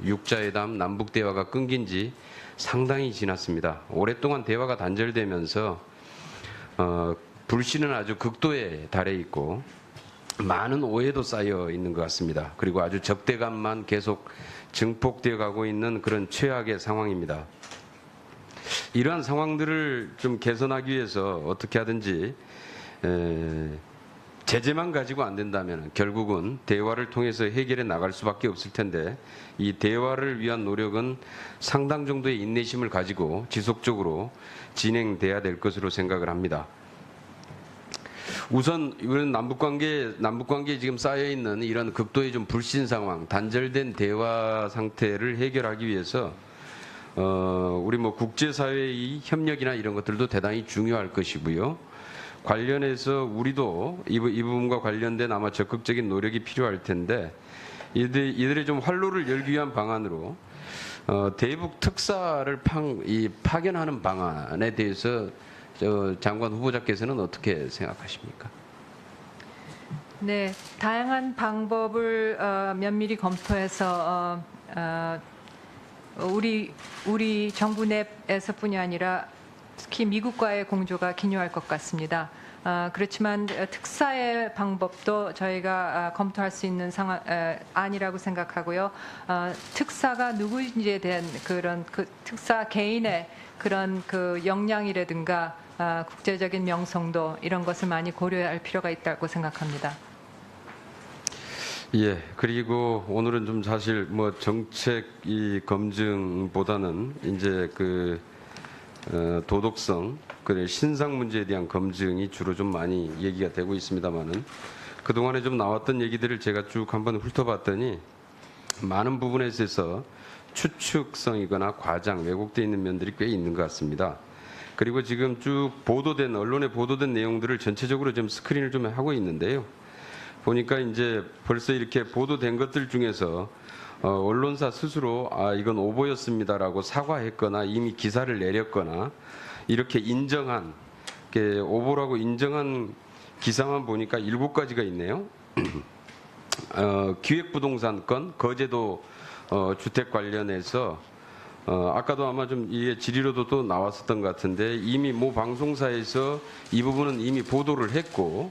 육자회담 남북 대화가 끊긴 지 상당히 지났습니다. 오랫동안 대화가 단절되면서 불신은 아주 극도에 달해 있고 많은 오해도 쌓여 있는 것 같습니다. 그리고 아주 적대감만 계속 증폭되어 가고 있는 그런 최악의 상황입니다. 이러한 상황들을 좀 개선하기 위해서 어떻게 하든지 제재만 가지고 안 된다면 결국은 대화를 통해서 해결해 나갈 수밖에 없을 텐데, 이 대화를 위한 노력은 상당 정도의 인내심을 가지고 지속적으로 진행돼야 될 것으로 생각을 합니다. 우선 이런 남북관계에 지금 쌓여 있는 이런 극도의 좀 불신 상황, 단절된 대화 상태를 해결하기 위해서 우리 뭐 국제사회의 협력이나 이런 것들도 대단히 중요할 것이고요. 관련해서 우리도 이 부분과 관련된 아마 적극적인 노력이 필요할 텐데, 이들의 좀 활로를 열기 위한 방안으로 대북 특사를 파견하는 방안에 대해서 장관 후보자께서는 어떻게 생각하십니까? 네, 다양한 방법을 면밀히 검토해서 우리 정부 내에서뿐이 아니라 특히 미국과의 공조가 기묘할 것 같습니다. 그렇지만 특사의 방법도 저희가 검토할 수 있는 안이라고 생각하고요. 특사가 누구인지에 대한 그런 그 특사 개인의 그런 그 역량이라든가 국제적인 명성도 이런 것을 많이 고려할 필요가 있다고 생각합니다. 예, 그리고 오늘은 좀 사실 뭐 정책 이 검증보다는 이제 그 도덕성, 그래 신상 문제에 대한 검증이 주로 좀 많이 얘기가 되고 있습니다만은, 그동안에 좀 나왔던 얘기들을 제가 쭉 한번 훑어봤더니 많은 부분에 있어서 추측성이거나 과장, 왜곡되어 있는 면들이 꽤 있는 것 같습니다. 그리고 지금 쭉 언론에 보도된 내용들을 전체적으로 좀 스크린을 좀 하고 있는데요. 보니까 이제 벌써 이렇게 보도된 것들 중에서 언론사 스스로 이건 오보였습니다라고 사과했거나 이미 기사를 내렸거나 이렇게 인정한, 오보라고 인정한 기사만 보니까 7가지가 있네요. 기획부동산 건, 거제도 주택 관련해서 아까도 아마 좀 이게 질의로도 또 나왔었던 것 같은데, 이미 모 방송사에서 이 부분은 이미 보도를 했고,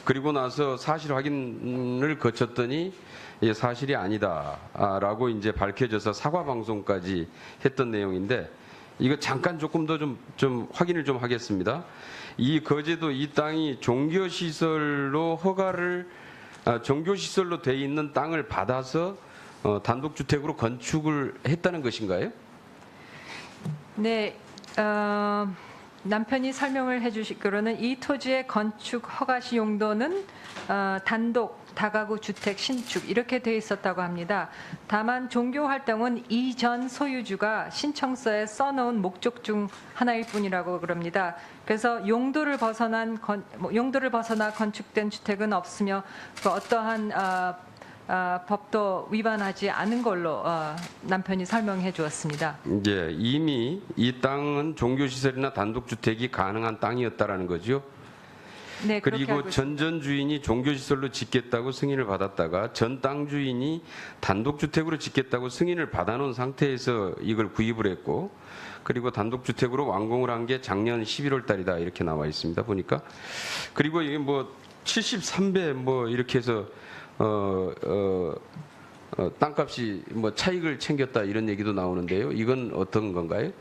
그리고 나서 사실 확인을 거쳤더니 이게 사실이 아니다라고 이제 밝혀져서 사과 방송까지 했던 내용인데 이거 잠깐 조금 더 좀 확인을 좀 하겠습니다. 이 거제도 이 땅이 종교시설로 종교시설로 돼 있는 땅을 받아서 단독주택으로 건축을 했다는 것인가요? 네, 남편이 설명을 해주시기로는 이 토지의 건축 허가시 용도는 단독 다가구 주택 신축 이렇게 돼 있었다고 합니다. 다만 종교 활동은 이전 소유주가 신청서에 써놓은 목적 중 하나일 뿐이라고 그럽니다. 그래서 용도를 벗어나 건축된 주택은 없으며 그 어떠한 법도 위반하지 않은 걸로 남편이 설명해 주었습니다. 예, 이미 이 땅은 종교시설이나 단독주택이 가능한 땅이었다라는 거죠. 네, 그렇게 그리고 알고 있습니다. 전 주인이 종교시설로 짓겠다고 승인을 받았다가 전 땅 주인이 단독주택으로 짓겠다고 승인을 받아놓은 상태에서 이걸 구입을 했고 그리고 단독주택으로 완공을 한 게 작년 11월 달이다 이렇게 나와 있습니다. 보니까. 그리고 이게 뭐 73배 뭐 이렇게 해서 땅값이 뭐 차익을 챙겼다 이런 얘기도 나오는데요. 이건 어떤 건가요?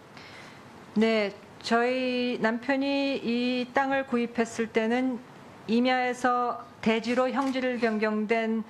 네, 저희 남편이 이 땅을 구입했을 때는 임야에서 대지로 형질 변경된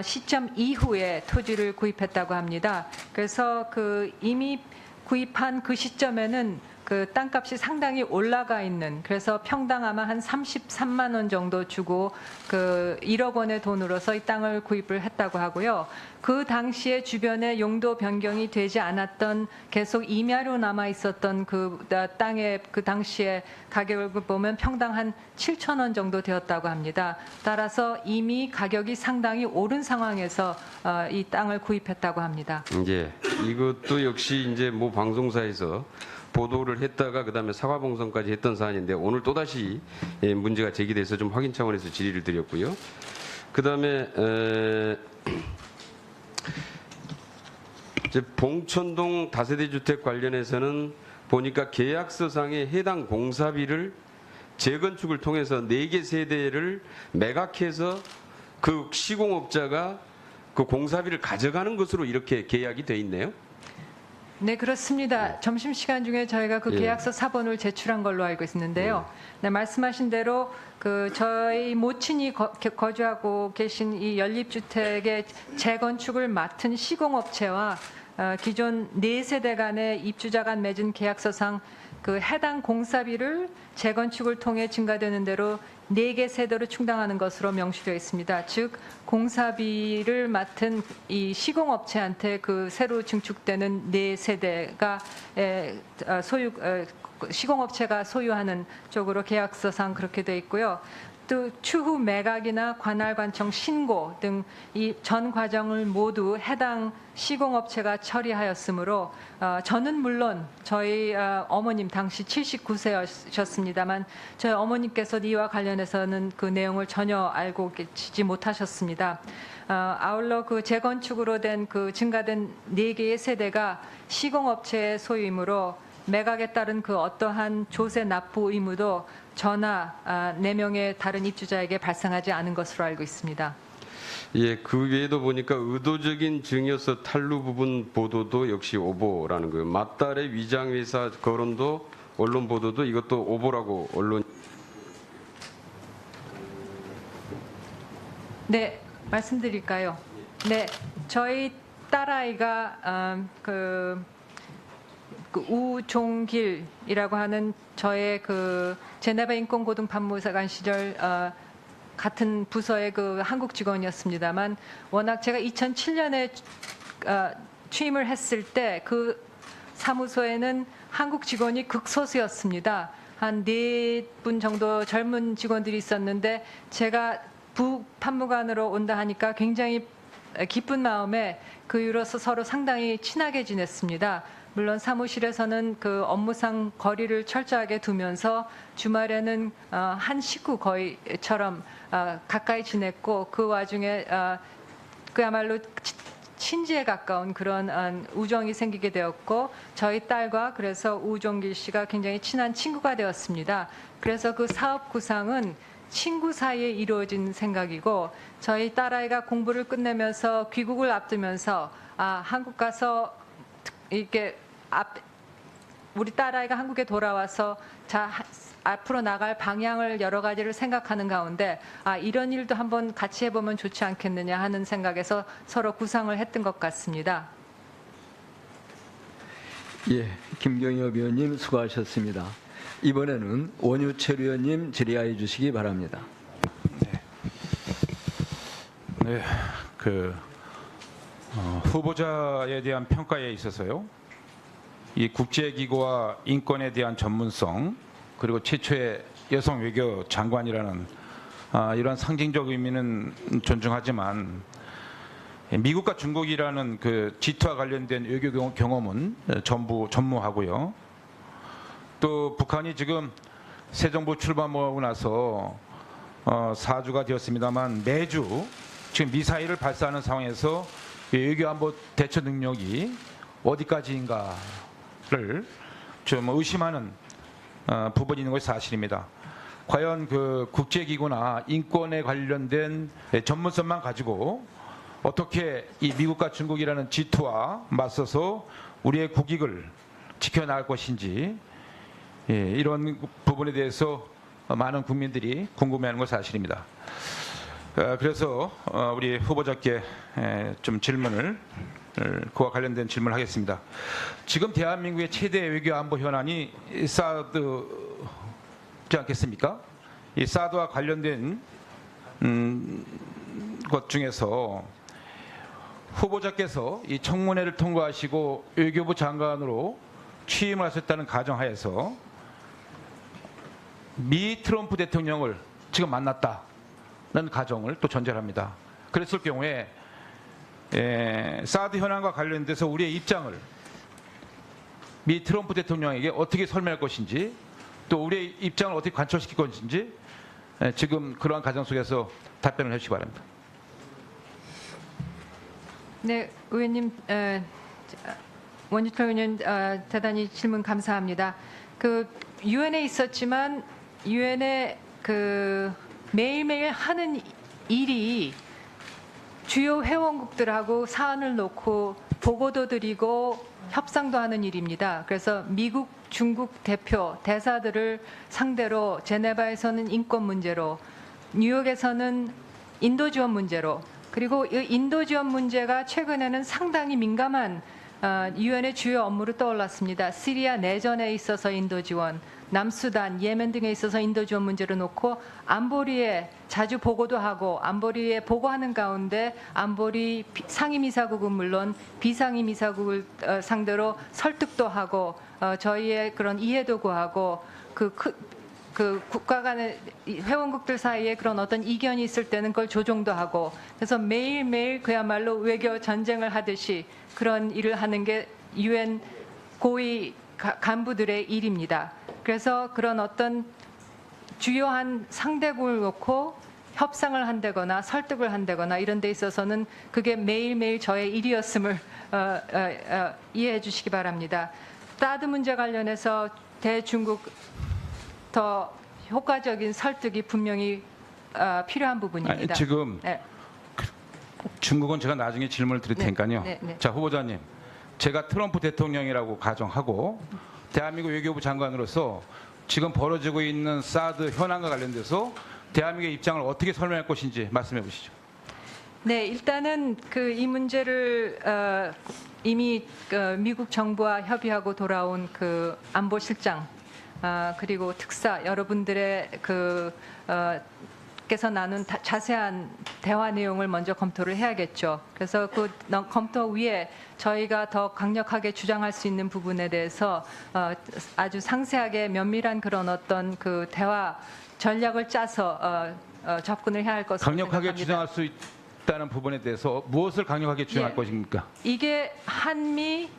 시점 이후에 토지를 구입했다고 합니다. 그래서 그 이미 구입한 그 시점에는 그 땅값이 상당히 올라가 있는 그래서 평당 아마 한 33만 원 정도 주고 그 1억 원의 돈으로서 이 땅을 구입을 했다고 하고요. 그 당시에 주변에 용도 변경이 되지 않았던 계속 임야로 남아 있었던 그 땅의 그 당시에 가격을 보면 평당 한 7천 원 정도 되었다고 합니다. 따라서 이미 가격이 상당히 오른 상황에서 이 땅을 구입했다고 합니다. 예, 이것도 역시 이제 모 방송사에서 보도를 했다가 그다음에 사과봉송까지 했던 사안인데 오늘 또다시 문제가 제기돼서 좀 확인 차원에서 질의를 드렸고요. 그다음에 이제 봉천동 다세대 주택 관련해서는 보니까 계약서상에 해당 공사비를 재건축을 통해서 4개 세대를 매각해서 그 시공업자가 그 공사비를 가져가는 것으로 이렇게 계약이 돼 있네요. 네, 그렇습니다. 점심시간 중에 저희가 그 예. 계약서 사본을 제출한 걸로 알고 있는데요. 네, 말씀하신 대로 그 저희 모친이 거주하고 계신 이 연립주택의 재건축을 맡은 시공업체와 기존 4세대 간의 입주자 간 맺은 계약서상 그 해당 공사비를 재건축을 통해 증가되는 대로 4개 세대로 충당하는 것으로 명시되어 있습니다. 즉 공사비를 맡은 이 시공업체한테 그 새로 증축되는 4세대가 시공업체가 소유하는 쪽으로 계약서상 그렇게 되어 있고요. 또 추후 매각이나 관할관청 신고 등 이 전 과정을 모두 해당 시공업체가 처리하였으므로 저는 물론 저희 어머님 당시 79세셨습니다만 저희 어머님께서 이와 관련해서는 그 내용을 전혀 알고 계시지 못하셨습니다. 아울러 그 재건축으로 된 그 증가된 4개의 세대가 시공업체의 소유이므로 매각에 따른 그 어떠한 조세 납부 의무도 저나 4명의 다른 입주자에게 발생하지 않은 것으로 알고 있습니다. 예, 그 외에도 보니까 의도적인 증여서 탈루 부분 보도도 역시 오보라는 거예요. 맞달의 위장회사 거론도 언론 보도도 이것도 오보라고 언론. 네, 말씀드릴까요? 네, 저희 딸아이가 그 우종길이라고 하는 저의 그 제네바 인권고등판무사관 시절 같은 부서의 그 한국 직원이었습니다만 워낙 제가 2007년에 취임을 했을 때 그 사무소에는 한국 직원이 극소수였습니다. 한 4분 정도 젊은 직원들이 있었는데 제가 부판무관으로 온다 하니까 굉장히 기쁜 마음에 그 이후로서 서로 상당히 친하게 지냈습니다. 물론 사무실에서는 그 업무상 거리를 철저하게 두면서 주말에는 한 식구 거의처럼 가까이 지냈고 그 와중에 그야말로 친지에 가까운 그런 우정이 생기게 되었고 저희 딸과 그래서 우종길 씨가 굉장히 친한 친구가 되었습니다. 그래서 그 사업 구상은 친구 사이에 이루어진 생각이고 저희 딸아이가 공부를 끝내면서 귀국을 앞두면서 한국 가서 이렇게 우리 딸아이가 한국에 돌아와서 앞으로 나갈 방향을 여러 가지를 생각하는 가운데 이런 일도 한번 같이 해보면 좋지 않겠느냐 하는 생각에서 서로 구상을 했던 것 같습니다. 예, 김경엽 의원님 수고하셨습니다. 이번에는 원유철 의원님 질의하여 주시기 바랍니다. 네, 후보자에 대한 평가에 있어서요. 이 국제기구와 인권에 대한 전문성 그리고 최초의 여성 외교 장관이라는 이런 상징적 의미는 존중하지만 미국과 중국이라는 그 G2와 관련된 외교 경험은 전부 전무하고요. 또 북한이 지금 새 정부 출범하고 나서 4주가 되었습니다만 매주 지금 미사일을 발사하는 상황에서 외교안보 대처 능력이 어디까지인가를 좀 의심하는 부분이 있는 것이 사실입니다. 과연 그 국제기구나 인권에 관련된 전문성만 가지고 어떻게 이 미국과 중국이라는 G2와 맞서서 우리의 국익을 지켜나갈 것인지 이런 부분에 대해서 많은 국민들이 궁금해하는 것이 사실입니다. 그래서 우리 후보자께 좀 질문을 그와 관련된 질문을 하겠습니다. 지금 대한민국의 최대 외교 안보 현안이 사드지 않겠습니까? 이 사드와 관련된 것 중에서 후보자께서 이 청문회를 통과하시고 외교부 장관으로 취임을 하셨다는 가정하에서 미 트럼프 대통령을 지금 만났다는 가정을 또 전제합니다. 그랬을 경우에 사드 현안과 관련돼서 우리의 입장을 미 트럼프 대통령에게 어떻게 설명할 것인지 또 우리의 입장을 어떻게 관철시킬 것인지 지금 그러한 가정 속에서 답변을 해주시기 바랍니다. 네, 의원님, 원유철 의원 대단히 질문 감사합니다. 그 유엔에 있었지만 유엔에 그 매일매일 하는 일이 주요 회원국들하고 사안을 놓고 보고도 드리고 협상도 하는 일입니다. 그래서 미국, 중국 대표, 대사들을 상대로 제네바에서는 인권 문제로, 뉴욕에서는 인도 지원 문제로, 그리고 이 인도 지원 문제가 최근에는 상당히 민감한 유엔의 주요 업무로 떠올랐습니다. 시리아 내전에 있어서 인도 지원, 남수단, 예멘 등에 있어서 인도 지원 문제를 놓고 안보리에 자주 보고도 하고 안보리에 보고하는 가운데 안보리 상임이사국은 물론 비상임이사국을 상대로 설득도 하고 저희의 그런 이해도 구하고 그 국가 간의 회원국들 사이에 그런 어떤 이견이 있을 때는 그걸 조정도 하고 그래서 매일매일 그야말로 외교 전쟁을 하듯이 그런 일을 하는 게 유엔 고위 간부들의 일입니다. 그래서 그런 어떤 주요한 상대국을 놓고 협상을 한다거나 설득을 한다거나 이런 데 있어서는 그게 매일매일 저의 일이었음을 이해해 주시기 바랍니다. 사드 문제 관련해서 대중국 더 효과적인 설득이 분명히 필요한 부분입니다. 아니, 지금 네. 중국은 제가 나중에 질문을 드릴 테니까요. 네. 자, 후보자님, 제가 트럼프 대통령이라고 가정하고 대한민국 외교부 장관으로서 지금 벌어지고 있는 사드 현안과 관련돼서 대한민국의 입장을 어떻게 설명할 것인지 말씀해 보시죠. 네, 일단은 이 문제를 이미 미국 정부와 협의하고 돌아온 그 안보실장 그리고 특사 여러분들의 께서 나눈 자세한 대화 내용을 먼저 검토를 해야겠죠. 그래서 그 검토 위에 저희가 더 강력하게 주장할 수 있는 부분에 대해서 아주 상세하게 면밀한 그런 어떤 그 대화 전략을 짜서 접근을 해야 할 것으로 강력하게 생각합니다. 주장할 수 있다는 부분에 대해서 무엇을 강력하게 주장할 예. 것입니까? 이게 한미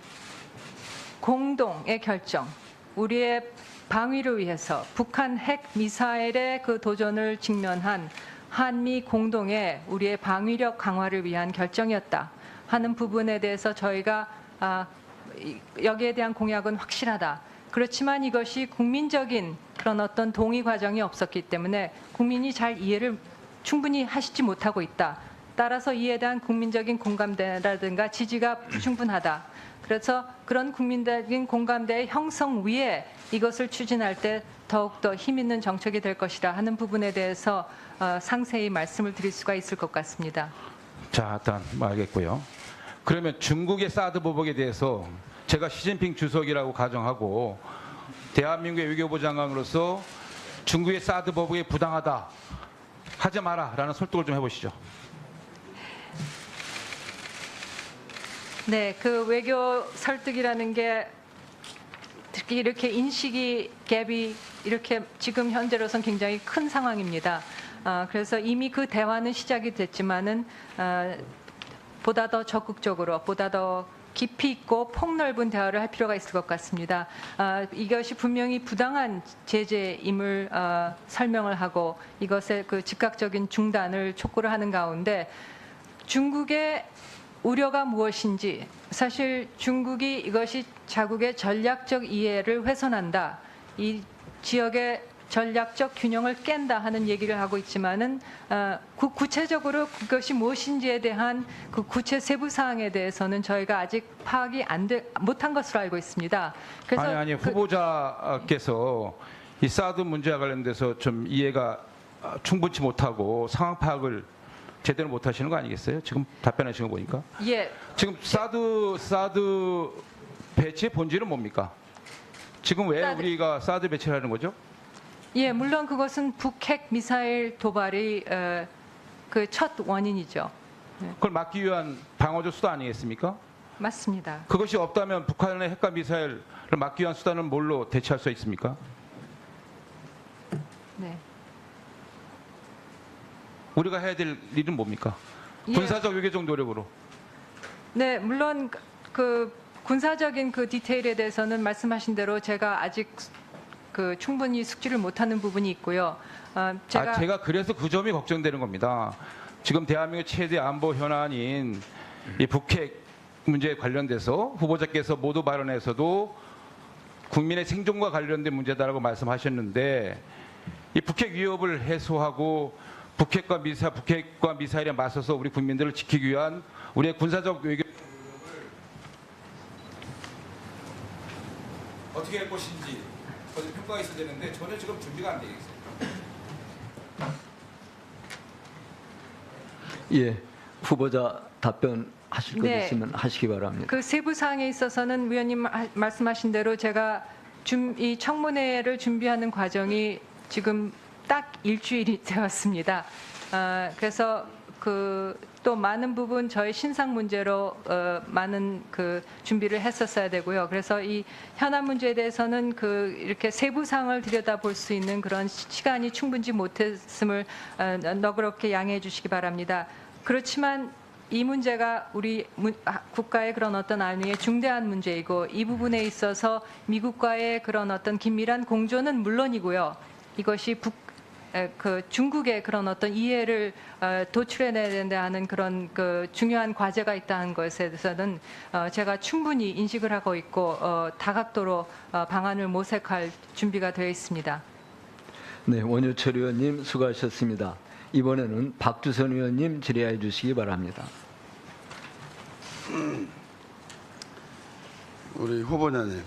공동의 결정, 우리의 방위를 위해서 북한 핵 미사일의 그 도전을 직면한 한미 공동의 우리의 방위력 강화를 위한 결정이었다 하는 부분에 대해서 저희가 여기에 대한 공약은 확실하다. 그렇지만 이것이 국민적인 그런 그런 어떤 동의 과정이 없었기 때문에 국민이 잘 이해를 충분히 하시지 못하고 있다. 따라서 이에 대한 국민적인 공감대라든가 지지가 부충분하다. 그래서 그런 국민적인 공감대의 형성 위에 이것을 추진할 때 더욱더 힘 있는 정책이 될 것이라 하는 부분에 대해서 상세히 말씀을 드릴 수가 있을 것 같습니다. 자, 일단 알겠고요. 그러면 중국의 사드 보복에 대해서 제가 시진핑 주석이라고 가정하고 대한민국의 외교부 장관으로서 중국의 사드 보복이 부당하다, 하지 마라라는 설득을 좀 해보시죠. 네, 그 외교 설득이라는 게 특히 이렇게 인식이 갭이 이렇게 지금 현재로선 굉장히 큰 상황입니다. 그래서 이미 그 대화는 시작이 됐지만은 보다 더 적극적으로, 보다 더 깊이 있고 폭넓은 대화를 할 필요가 있을 것 같습니다. 이것이 분명히 부당한 제재임을 설명을 하고 이것의 그 즉각적인 중단을 촉구를 하는 가운데 중국의 우려가 무엇인지, 사실 중국이 이것이 자국의 전략적 이해를 훼손한다, 이 지역의 전략적 균형을 깬다 하는 얘기를 하고 있지만은 구체적으로 그것이 무엇인지에 대한 그 구체 세부 사항에 대해서는 저희가 아직 파악이 못한 것으로 알고 있습니다. 그래서 아니 후보자께서 이 사드 문제와 관련돼서 좀 이해가 충분치 못하고 상황 파악을 제대로 못 하시는 거 아니겠어요? 지금 답변하시는 거 보니까. 예. 지금 사드 배치의 본질은 뭡니까? 지금 왜 우리가 사드 배치를 하는 거죠? 예, 물론 그것은 북핵 미사일 도발이 그 첫 원인이죠. 그걸 막기 위한 방어적 수단 아니겠습니까? 맞습니다. 그것이 없다면 북한의 핵과 미사일을 막기 위한 수단은 뭘로 대체할 수 있습니까? 네. 우리가 해야 될 일은 뭡니까? 예. 군사적 외교적 노력으로. 네, 물론 그 군사적인 그 디테일에 대해서는 말씀하신 대로 제가 아직 그 충분히 숙지를 못하는 부분이 있고요. 제가 그래서 그 점이 걱정되는 겁니다. 지금 대한민국 최대 안보 현안인 이 북핵 문제에 관련돼서 후보자께서 모두 발언에서도 국민의 생존과 관련된 문제다라고 말씀하셨는데, 이 북핵 위협을 해소하고 북핵과 미사일에 맞서서 우리 국민들을 지키기 위한 우리의 군사적 외교 어떻게 할 것인지 어떤 평가가 있어야 되는데 전혀 지금 준비가 안 되어 있어요. 예, 후보자 답변하실 것 네. 있으면 하시기 바랍니다. 그 세부 사항에 있어서는 위원님 말씀하신 대로 제가 이 청문회를 준비하는 과정이 지금 딱 일주일이 되었습니다. 그래서 또 많은 부분 저희 신상 문제로 많은 그 준비를 했었어야 되고요. 그래서 이 현안 문제에 대해서는 이렇게 세부 사항을 들여다볼 수 있는 그런 시간이 충분히 못했음을 너그럽게 양해해 주시기 바랍니다. 그렇지만 이 문제가 우리 국가의 그런 어떤 안위의 중대한 문제이고, 이 부분에 있어서 미국과의 그런 어떤 긴밀한 공조는 물론이고요. 이것이 중국의 그런 어떤 이해를 도출해내야 된다 하는 그런 그 중요한 과제가 있다는 것에 대해서는 제가 충분히 인식을 하고 있고 다각도로 방안을 모색할 준비가 되어 있습니다. 네, 원유철 의원님 수고하셨습니다. 이번에는 박주선 의원님 질의해 주시기 바랍니다. 우리 후보자님,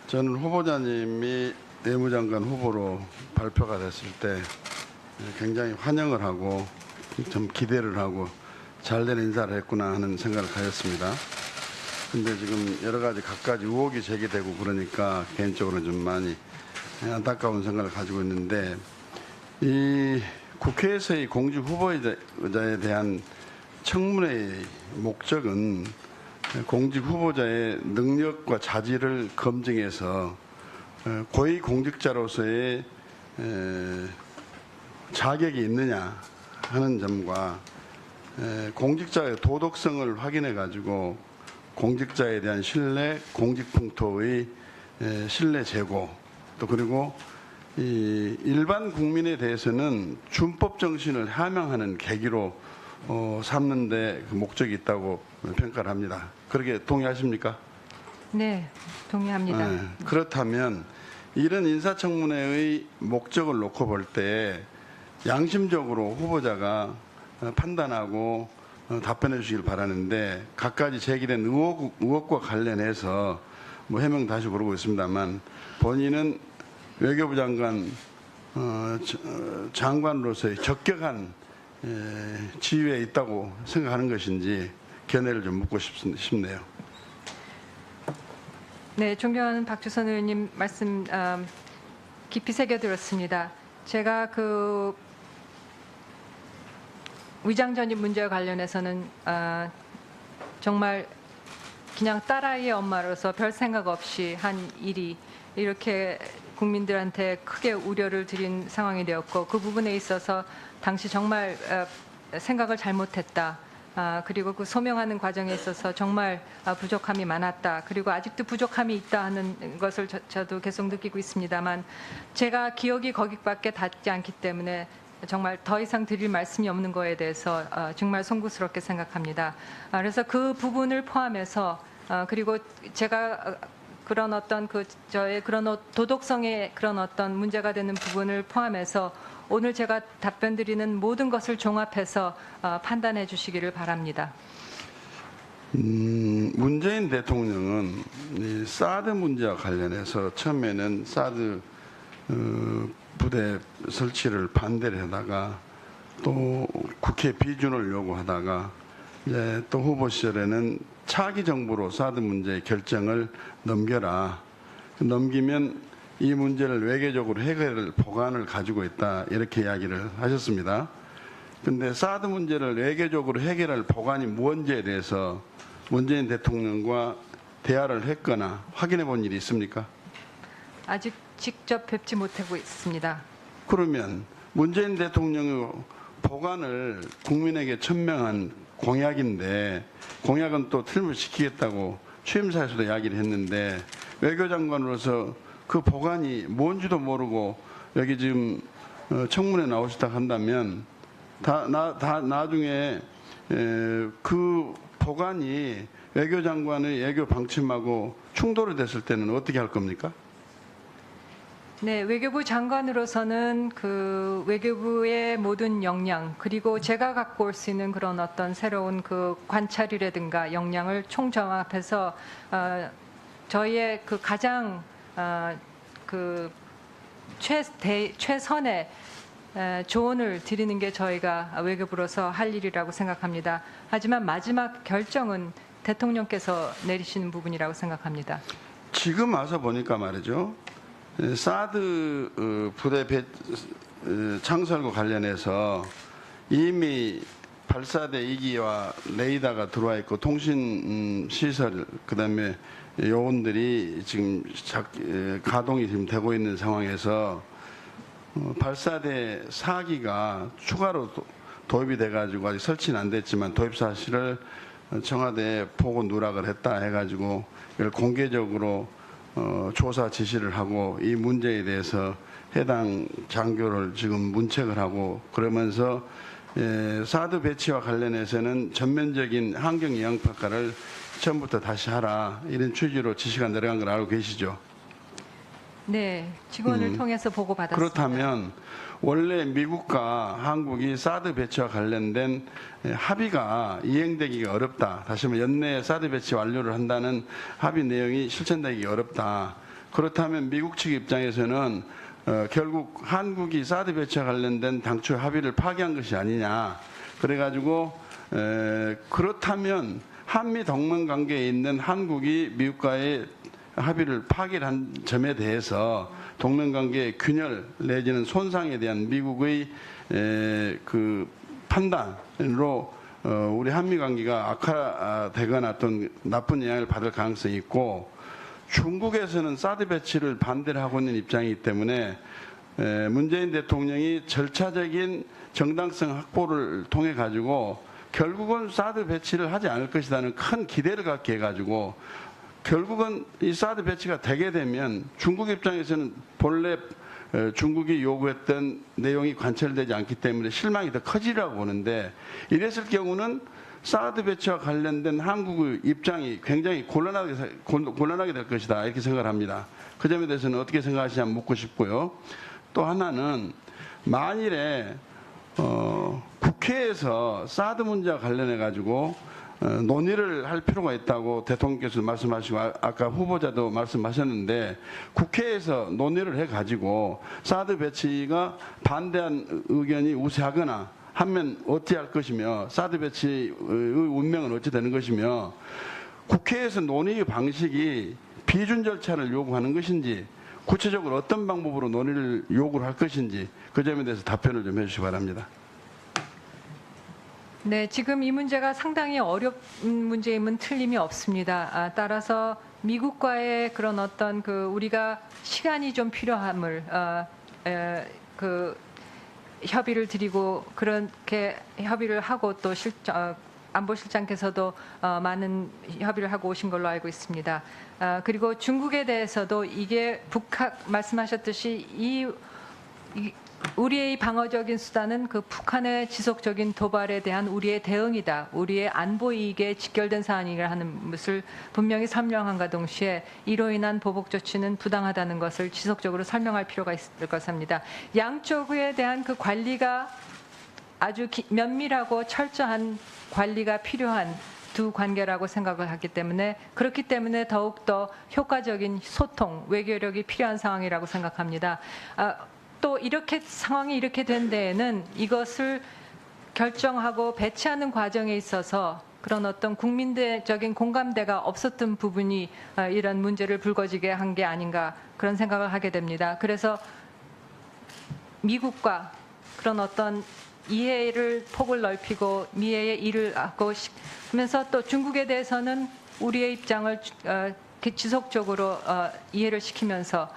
저는 후보자님이 내무장관 후보로 발표가 됐을 때 굉장히 환영을 하고 좀 기대를 하고 잘된 인사를 했구나 하는 생각을 가졌습니다. 근데 지금 여러 가지 갖가지 의혹이 제기되고 그러니까 개인적으로 좀 많이 안타까운 생각을 가지고 있는데, 이 국회에서의 공직 후보자에 대한 청문회의 목적은 공직 후보자의 능력과 자질을 검증해서 고위 공직자로서의 자격이 있느냐 하는 점과 공직자의 도덕성을 확인해 가지고 공직자에 대한 신뢰, 공직풍토의 신뢰 제고, 또 그리고 이 일반 국민에 대해서는 준법 정신을 함양하는 계기로 삼는 데 그 목적이 있다고 평가를 합니다. 그렇게 동의하십니까? 네, 동의합니다. 그렇다면 이런 인사청문회의 목적을 놓고 볼 때 양심적으로 후보자가 판단하고 답변해 주시길 바라는데, 각가지 제기된 의혹과 관련해서 뭐 해명 다시 고르고 있습니다만, 본인은 외교부 장관으로서의 적격한 지위에 있다고 생각하는 것인지 견해를 좀 묻고 싶네요. 네, 존경하는 박주선 의원님 말씀 깊이 새겨들었습니다. 제가 그 위장 전입 문제와 관련해서는 정말 그냥 딸아이의 엄마로서 별 생각 없이 한 일이 이렇게 국민들한테 크게 우려를 드린 상황이 되었고, 그 부분에 있어서 당시 정말 생각을 잘못했다. 그리고 그 소명하는 과정에 있어서 정말 부족함이 많았다. 그리고 아직도 부족함이 있다 하는 것을 저도 계속 느끼고 있습니다만, 제가 기억이 거기밖에 닿지 않기 때문에 정말 더 이상 드릴 말씀이 없는 거에 대해서 정말 송구스럽게 생각합니다. 그래서 그 부분을 포함해서 그리고 제가 그런 어떤 저의 그런 도덕성의 그런 어떤 문제가 되는 부분을 포함해서 오늘 제가 답변 드리는 모든 것을 종합해서 판단해 주시기를 바랍니다. 문재인 대통령은 이 사드 문제와 관련해서 처음에는 사드 부대 설치를 반대를 하다가 또 국회 비준을 요구하다가 이제 또 후보 시절에는 차기 정부로 사드 문제의 결정을 넘겨라. 넘기면 이 문제를 외교적으로 해결할 보관을 가지고 있다. 이렇게 이야기를 하셨습니다. 그런데 사드 문제를 외교적으로 해결할 보관이 뭔지에 대해서 문재인 대통령과 대화를 했거나 확인해 본 일이 있습니까? 아직 직접 뵙지 못하고 있습니다. 그러면 문재인 대통령의 보관을 국민에게 천명한 공약인데, 공약은 또 틀림을 지키겠다고 취임사에서도 이야기를 했는데, 외교장관으로서 그 보관이 뭔지도 모르고 여기 지금 청문회 나오시다 한다면 나중에 그 보관이 외교장관의 외교 방침하고 충돌이 됐을 때는 어떻게 할 겁니까? 네, 외교부 장관으로서는 그 외교부의 모든 역량, 그리고 제가 갖고 올 수 있는 그런 어떤 새로운 그 관찰이라든가 역량을 총정합해서 저희의 그 가장 그 최선의 조언을 드리는 게 저희가 외교부로서 할 일이라고 생각합니다. 하지만 마지막 결정은 대통령께서 내리시는 부분이라고 생각합니다. 지금 와서 보니까 말이죠, 사드 부대 창설과 관련해서 이미 발사대 2기와 레이더가 들어와 있고 통신 시설, 그다음에 요원들이 지금 가동이 지금 되고 있는 상황에서 발사대 4기가 추가로 도입이 돼가지고 아직 설치는 안 됐지만 도입 사실을 청와대에 보고 누락을 했다 해가지고 이걸 공개적으로 조사 지시를 하고 이 문제에 대해서 해당 장교를 지금 문책을 하고 그러면서 사드 배치와 관련해서는 전면적인 환경 영향 평가를 처음부터 다시 하라, 이런 취지로 지시가 내려간 걸 알고 계시죠? 네, 직원을 통해서 보고받았습니다. 그렇다면 원래 미국과 한국이 사드 배치와 관련된 합의가 이행되기가 어렵다. 다시 말해 연내에 사드 배치 완료를 한다는 합의 내용이 실천되기 어렵다. 그렇다면 미국 측 입장에서는 결국 한국이 사드 배치와 관련된 당초 합의를 파기한 것이 아니냐. 그래가지고 그렇다면 한미 동맹 관계에 있는 한국이 미국과의 합의를 파기한 점에 대해서 동맹관계의 균열 내지는 손상에 대한 미국의 그 판단으로 우리 한미 관계가 악화되거나 어떤 나쁜 영향을 받을 가능성이 있고, 중국에서는 사드 배치를 반대를 하고 있는 입장이기 때문에 문재인 대통령이 절차적인 정당성 확보를 통해 가지고 결국은 사드 배치를 하지 않을 것이라는 큰 기대를 갖게 해가지고 결국은 이 사드 배치가 되게 되면 중국 입장에서는 본래 중국이 요구했던 내용이 관철되지 않기 때문에 실망이 더 커지라고 보는데, 이랬을 경우는 사드 배치와 관련된 한국의 입장이 굉장히 곤란하게 될 것이다, 이렇게 생각을 합니다. 그 점에 대해서는 어떻게 생각하시냐 묻고 싶고요. 또 하나는 만일에 국회에서 사드 문제와 관련해 가지고 논의를 할 필요가 있다고 대통령께서 말씀하시고 아까 후보자도 말씀하셨는데 국회에서 논의를 해가지고 사드 배치가 반대한 의견이 우세하거나 하면 어찌 할 것이며 사드 배치의 운명은 어찌 되는 것이며 국회에서 논의 방식이 비준 절차를 요구하는 것인지 구체적으로 어떤 방법으로 논의를 요구를 할 것인지 그 점에 대해서 답변을 좀 해주시기 바랍니다. 네, 지금 이 문제가 상당히 어려운 문제임은 틀림이 없습니다. 따라서 미국과의 그런 어떤 우리가 시간이 좀 필요함을 협의를 드리고 그렇게 협의를 하고 또 안보실장께서도 많은 협의를 하고 오신 걸로 알고 있습니다. 그리고 중국에 대해서도 이게 말씀하셨듯이 우리의 방어적인 수단은 북한의 지속적인 도발에 대한 우리의 대응이다. 우리의 안보 이익에 직결된 사안이라는 것을 분명히 설명함과 동시에 이로 인한 보복 조치는 부당하다는 것을 지속적으로 설명할 필요가 있을 것입니다. 양쪽에 대한 관리가 아주 면밀하고 철저한 관리가 필요한 두 관계라고 생각을 하기 때문에 그렇기 때문에 더욱더 효과적인 소통, 외교력이 필요한 상황이라고 생각합니다. 또 상황이 이렇게 된 데에는 이것을 결정하고 배치하는 과정에 있어서 그런 어떤 국민적인 공감대가 없었던 부분이 이런 문제를 불거지게 한 게 아닌가 그런 생각을 하게 됩니다. 그래서 미국과 그런 어떤 이해를 폭을 넓히고 미해의 일을 하고 하면서 또 중국에 대해서는 우리의 입장을 지속적으로 이해를 시키면서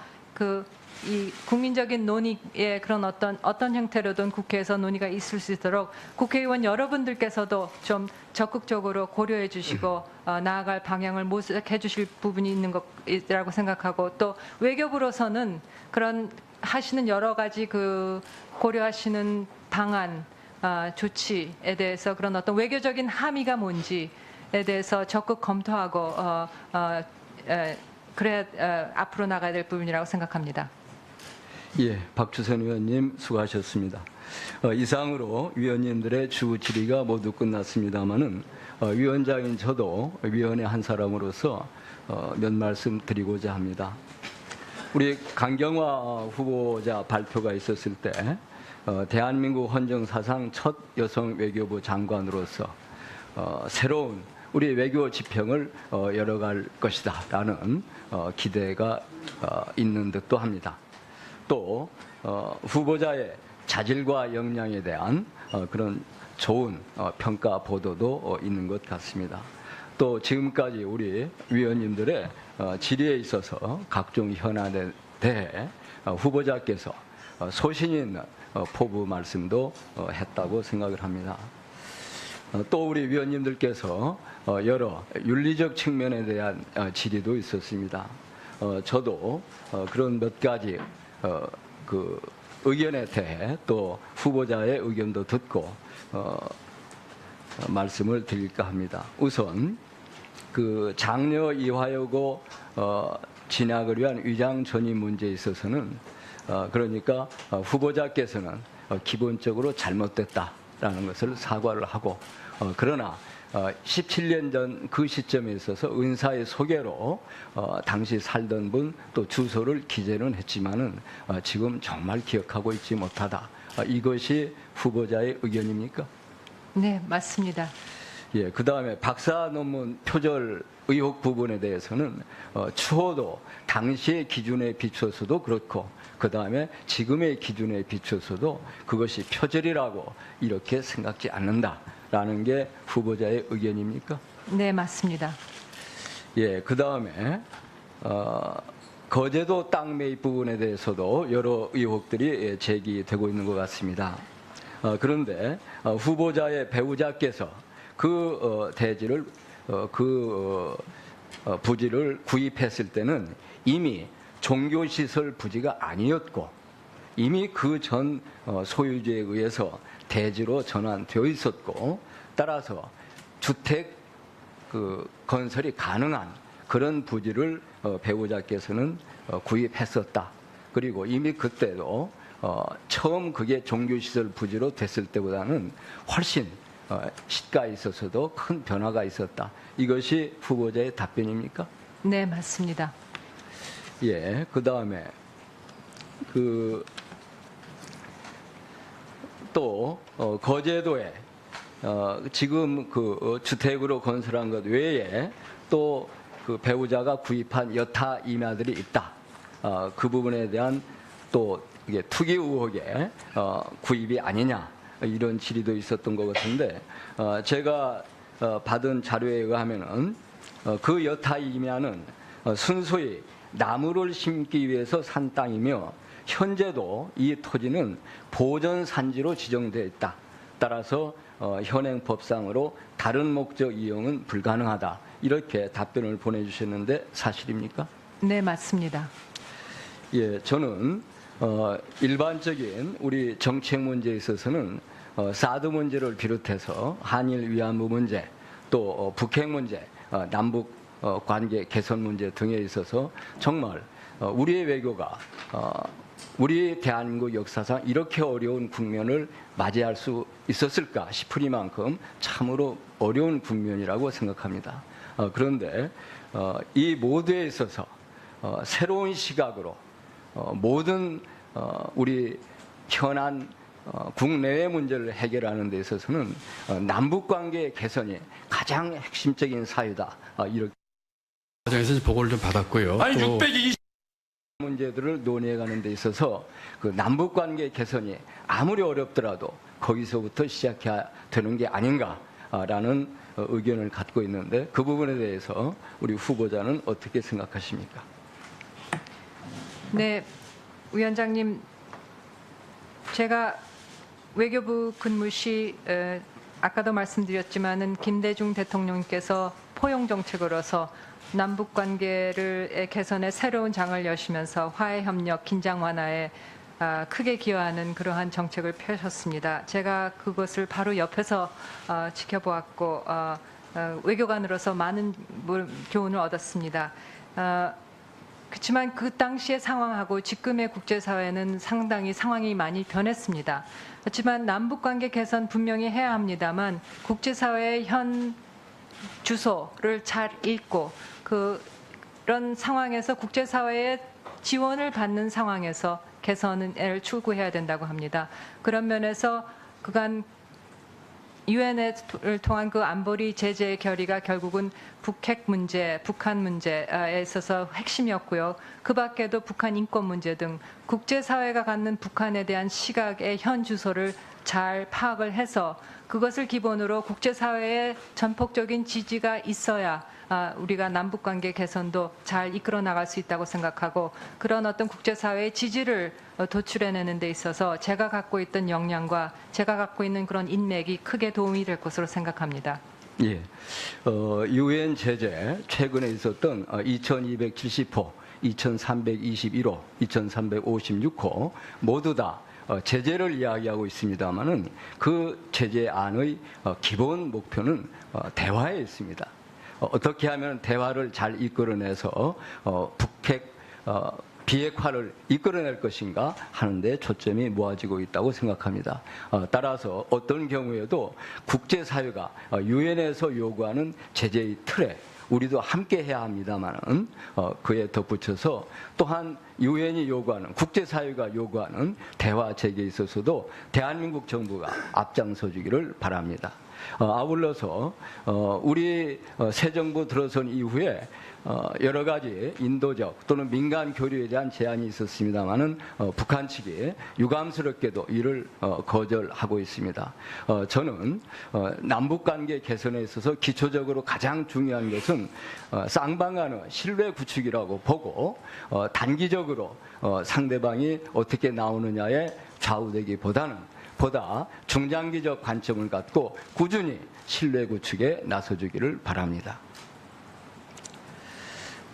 이 국민적인 논의의 그런 어떤 형태로든 국회에서 논의가 있을 수 있도록 국회의원 여러분들께서도 좀 적극적으로 고려해 주시고 나아갈 방향을 모색해 주실 부분이 있는 것이라고 생각하고 또 외교부로서는 그런 하시는 여러 가지 고려하시는 방안, 조치에 대해서 그런 어떤 외교적인 함의가 뭔지에 대해서 적극 검토하고 그래야 앞으로 나가야 될 부분이라고 생각합니다. 예, 박주선 의원님 수고하셨습니다. 이상으로 위원님들의 주 질의가 모두 끝났습니다마는 위원장인 저도 위원회 한 사람으로서 몇 말씀 드리고자 합니다. 우리 강경화 후보자 발표가 있었을 때 대한민국 헌정 사상 첫 여성 외교부 장관으로서 새로운 우리 외교 지평을 열어갈 것이다라는 기대가 있는 듯도 합니다. 또 후보자의 자질과 역량에 대한 그런 좋은 평가 보도도 있는 것 같습니다. 또 지금까지 우리 위원님들의 질의에 있어서 각종 현안에 대해 후보자께서 소신 있는 포부 말씀도 했다고 생각을 합니다. 또 우리 위원님들께서 여러 윤리적 측면에 대한 질의도 있었습니다. 저도 그런 몇 가지 의견에 대해 또 후보자의 의견도 듣고 말씀을 드릴까 합니다. 우선 장려 이화여고 진학을 위한 위장 전입 문제에 있어서는 그러니까 후보자께서는 기본적으로 잘못됐다라는 것을 사과를 하고 그러나 17년 전 그 시점에 있어서 은사의 소개로 당시 살던 분 또 주소를 기재는 했지만은 지금 정말 기억하고 있지 못하다. 이것이 후보자의 의견입니까? 네, 맞습니다. 예, 그 다음에 박사 논문 표절 의혹 부분에 대해서는 추호도 당시의 기준에 비춰서도 그렇고 그 다음에 지금의 기준에 비춰서도 그것이 표절이라고 이렇게 생각지 않는다라는 게 후보자의 의견입니까? 네, 맞습니다. 예, 그 다음에 거제도 땅 매입 부분에 대해서도 여러 의혹들이 제기되고 있는 것 같습니다. 그런데 후보자의 배우자께서 대지를 부지를 구입했을 때는 이미 종교시설 부지가 아니었고 이미 그 전 소유주에 의해서 대지로 전환되어 있었고 따라서 주택 건설이 가능한 그런 부지를 배우자께서는 구입했었다. 그리고 이미 그때도 처음 그게 종교시설 부지로 됐을 때보다는 훨씬 시가에 있어서도 큰 변화가 있었다. 이것이 후보자의 답변입니까? 네, 맞습니다. 예, 그 다음에 또 거제도에 지금 주택으로 건설한 것 외에 또 그 배우자가 구입한 여타 임야들이 있다. 그 부분에 대한 또 이게 투기 의혹에 구입이 아니냐 이런 질의도 있었던 것 같은데 제가 받은 자료에 의하면은 그 여타 임야는 순수히 나무를 심기 위해서 산 땅이며 현재도 이 토지는 보전 산지로 지정되어 있다. 따라서 현행 법상으로 다른 목적 이용은 불가능하다. 이렇게 답변을 보내주셨는데 사실입니까? 네, 맞습니다. 예, 저는 일반적인 우리 정책 문제에 있어서는 사드 문제를 비롯해서 한일 위안부 문제, 또 북핵 문제, 남북 관계 개선 문제 등에 있어서 정말 우리의 외교가 우리 대한민국 역사상 이렇게 어려운 국면을 맞이할 수 있었을까 싶으리만큼 참으로 어려운 국면이라고 생각합니다. 그런데 이 모두에 있어서 새로운 시각으로 모든 우리 현안 국내외 문제를 해결하는 데 있어서는 남북관계 개선이 가장 핵심적인 사유다. 이렇게 과정에서 보고를 좀 받았고요. 아니 또 620 문제들을 논의해가는 데 있어서 그 남북관계 개선이 아무리 어렵더라도 거기서부터 시작해야 되는 게 아닌가라는 의견을 갖고 있는데 그 부분에 대해서 우리 후보자는 어떻게 생각하십니까? 네, 위원장님, 제가 외교부 근무 시 아까도 말씀드렸지만은 김대중 대통령께서 포용 정책으로서 남북 관계를 개선에 새로운 장을 여시면서 화해 협력, 긴장 완화에 크게 기여하는 그러한 정책을 펴셨습니다. 제가 그것을 바로 옆에서 지켜보았고 외교관으로서 많은 교훈을 얻었습니다. 그렇지만 그 당시의 상황하고 지금의 국제사회는 상당히 상황이 많이 변했습니다. 그렇지만 남북관계 개선 분명히 해야 합니다만 국제사회의 현 주소를 잘 읽고 그런 상황에서 국제사회의 지원을 받는 상황에서 개선을 추구해야 된다고 합니다. 그런 면에서 그간 유엔을 통한 그 안보리 제재 결의가 결국은 북핵 문제, 북한 문제에 있어서 핵심이었고요. 그 밖에도 북한 인권 문제 등 국제사회가 갖는 북한에 대한 시각의 현 주소를 잘 파악을 해서 그것을 기본으로 국제사회의 전폭적인 지지가 있어야 우리가 남북관계 개선도 잘 이끌어 나갈 수 있다고 생각하고 그런 어떤 국제사회의 지지를 도출해내는 데 있어서 제가 갖고 있던 역량과 제가 갖고 있는 그런 인맥이 크게 도움이 될 것으로 생각합니다. 예, 유엔 제재 최근에 있었던 2270호, 2321호, 2356호 모두 다 제재를 이야기하고 있습니다만은 그 제재안의 기본 목표는 대화에 있습니다. 어떻게 하면 대화를 잘 이끌어내서 북핵 비핵화를 이끌어낼 것인가 하는데 초점이 모아지고 있다고 생각합니다. 따라서 어떤 경우에도 국제사회가 유엔에서 요구하는 제재의 틀에 우리도 함께 해야 합니다만은 그에 덧붙여서 또한 유엔이 요구하는 국제사회가 요구하는 대화 재개에 있어서도 대한민국 정부가 앞장서 주기를 바랍니다. 아울러서 우리 새 정부 들어선 이후에 여러 가지 인도적 또는 민간 교류에 대한 제한이 있었습니다만은 북한 측이 유감스럽게도 이를 거절하고 있습니다. 저는 남북관계 개선에 있어서 기초적으로 가장 중요한 것은 쌍방간의 신뢰 구축이라고 보고 단기적으로 상대방이 어떻게 나오느냐에 좌우되기보다는 보다 중장기적 관점을 갖고 꾸준히 신뢰 구축에 나서주기를 바랍니다.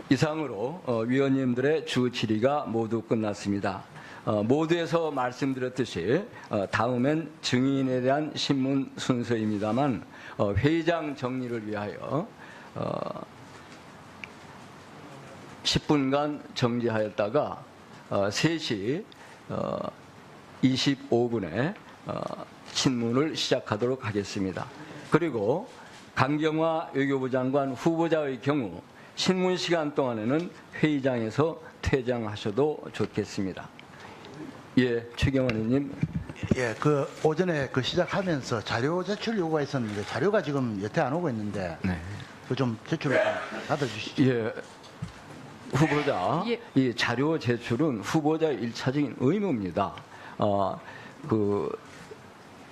이상으로 위원님들의 주 질의가 모두 끝났습니다. 모두에서 말씀드렸듯이 다음엔 증인에 대한 신문 순서입니다만 회의장 정리를 위하여 10분간 정지하였다가 3시 25분에 신문을 시작하도록 하겠습니다. 그리고 강경화 외교부 장관 후보자의 경우 신문 시간 동안에는 회의장에서 퇴장하셔도 좋겠습니다. 예, 최경환 의원님. 예, 그 오전에 그 시작하면서 자료 제출 요구가 있었는데 자료가 지금 여태 안 오고 있는데 네. 그 좀 제출을 받아주시죠. 예, 후보자 예. 이 자료 제출은 후보자의 일차적인 의무입니다.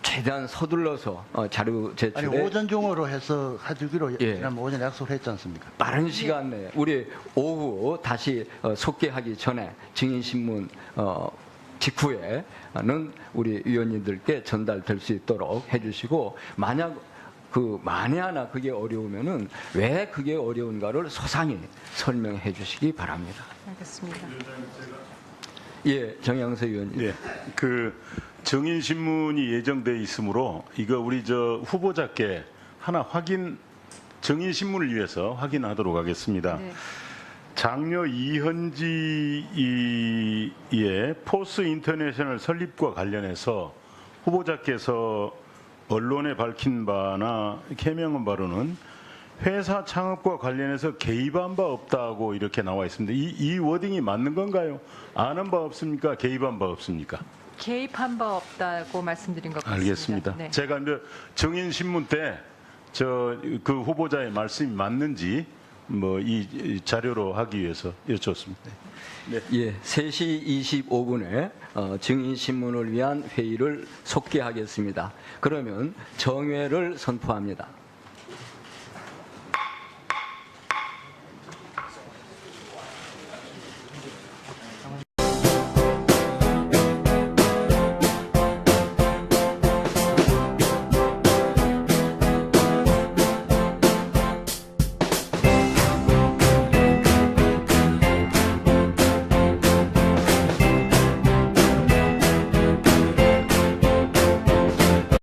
최대한 서둘러서 자료 아니 제출에 오전 중으로 해서 해주기로 예. 지난 오전에 약속을 했지 않습니까? 빠른 시간 내에 우리 오후 다시 속개하기 전에 증인신문 직후에는 우리 위원님들께 전달될 수 있도록 해주시고 만약 만에 하나 그게 어려우면은 왜 그게 어려운가를 소상히 설명해 주시기 바랍니다. 알겠습니다. 예, 정양석 의원님. 네, 그 정인 신문이 예정돼 있으므로 이거 우리 저 후보자께 하나 정인 신문을 위해서 확인하도록 하겠습니다. 네. 장녀 이현지의 포스 인터내셔널 설립과 관련해서 후보자께서 언론에 밝힌 바나 개명한 바로는 회사 창업과 관련해서 개입한 바 없다고 이렇게 나와 있습니다. 이 워딩이 맞는 건가요? 아는 바 없습니까? 개입한 바 없습니까? 개입한 바 없다고 말씀드린 것 같습니다. 알겠습니다. 네. 제가 이제 정인 신문 때 그 후보자의 말씀이 맞는지 이 자료로 하기 위해서 여쭙습니다. 예, 3시 25분에 증인신문을 위한 회의를 속개하겠습니다. 그러면 정회를 선포합니다.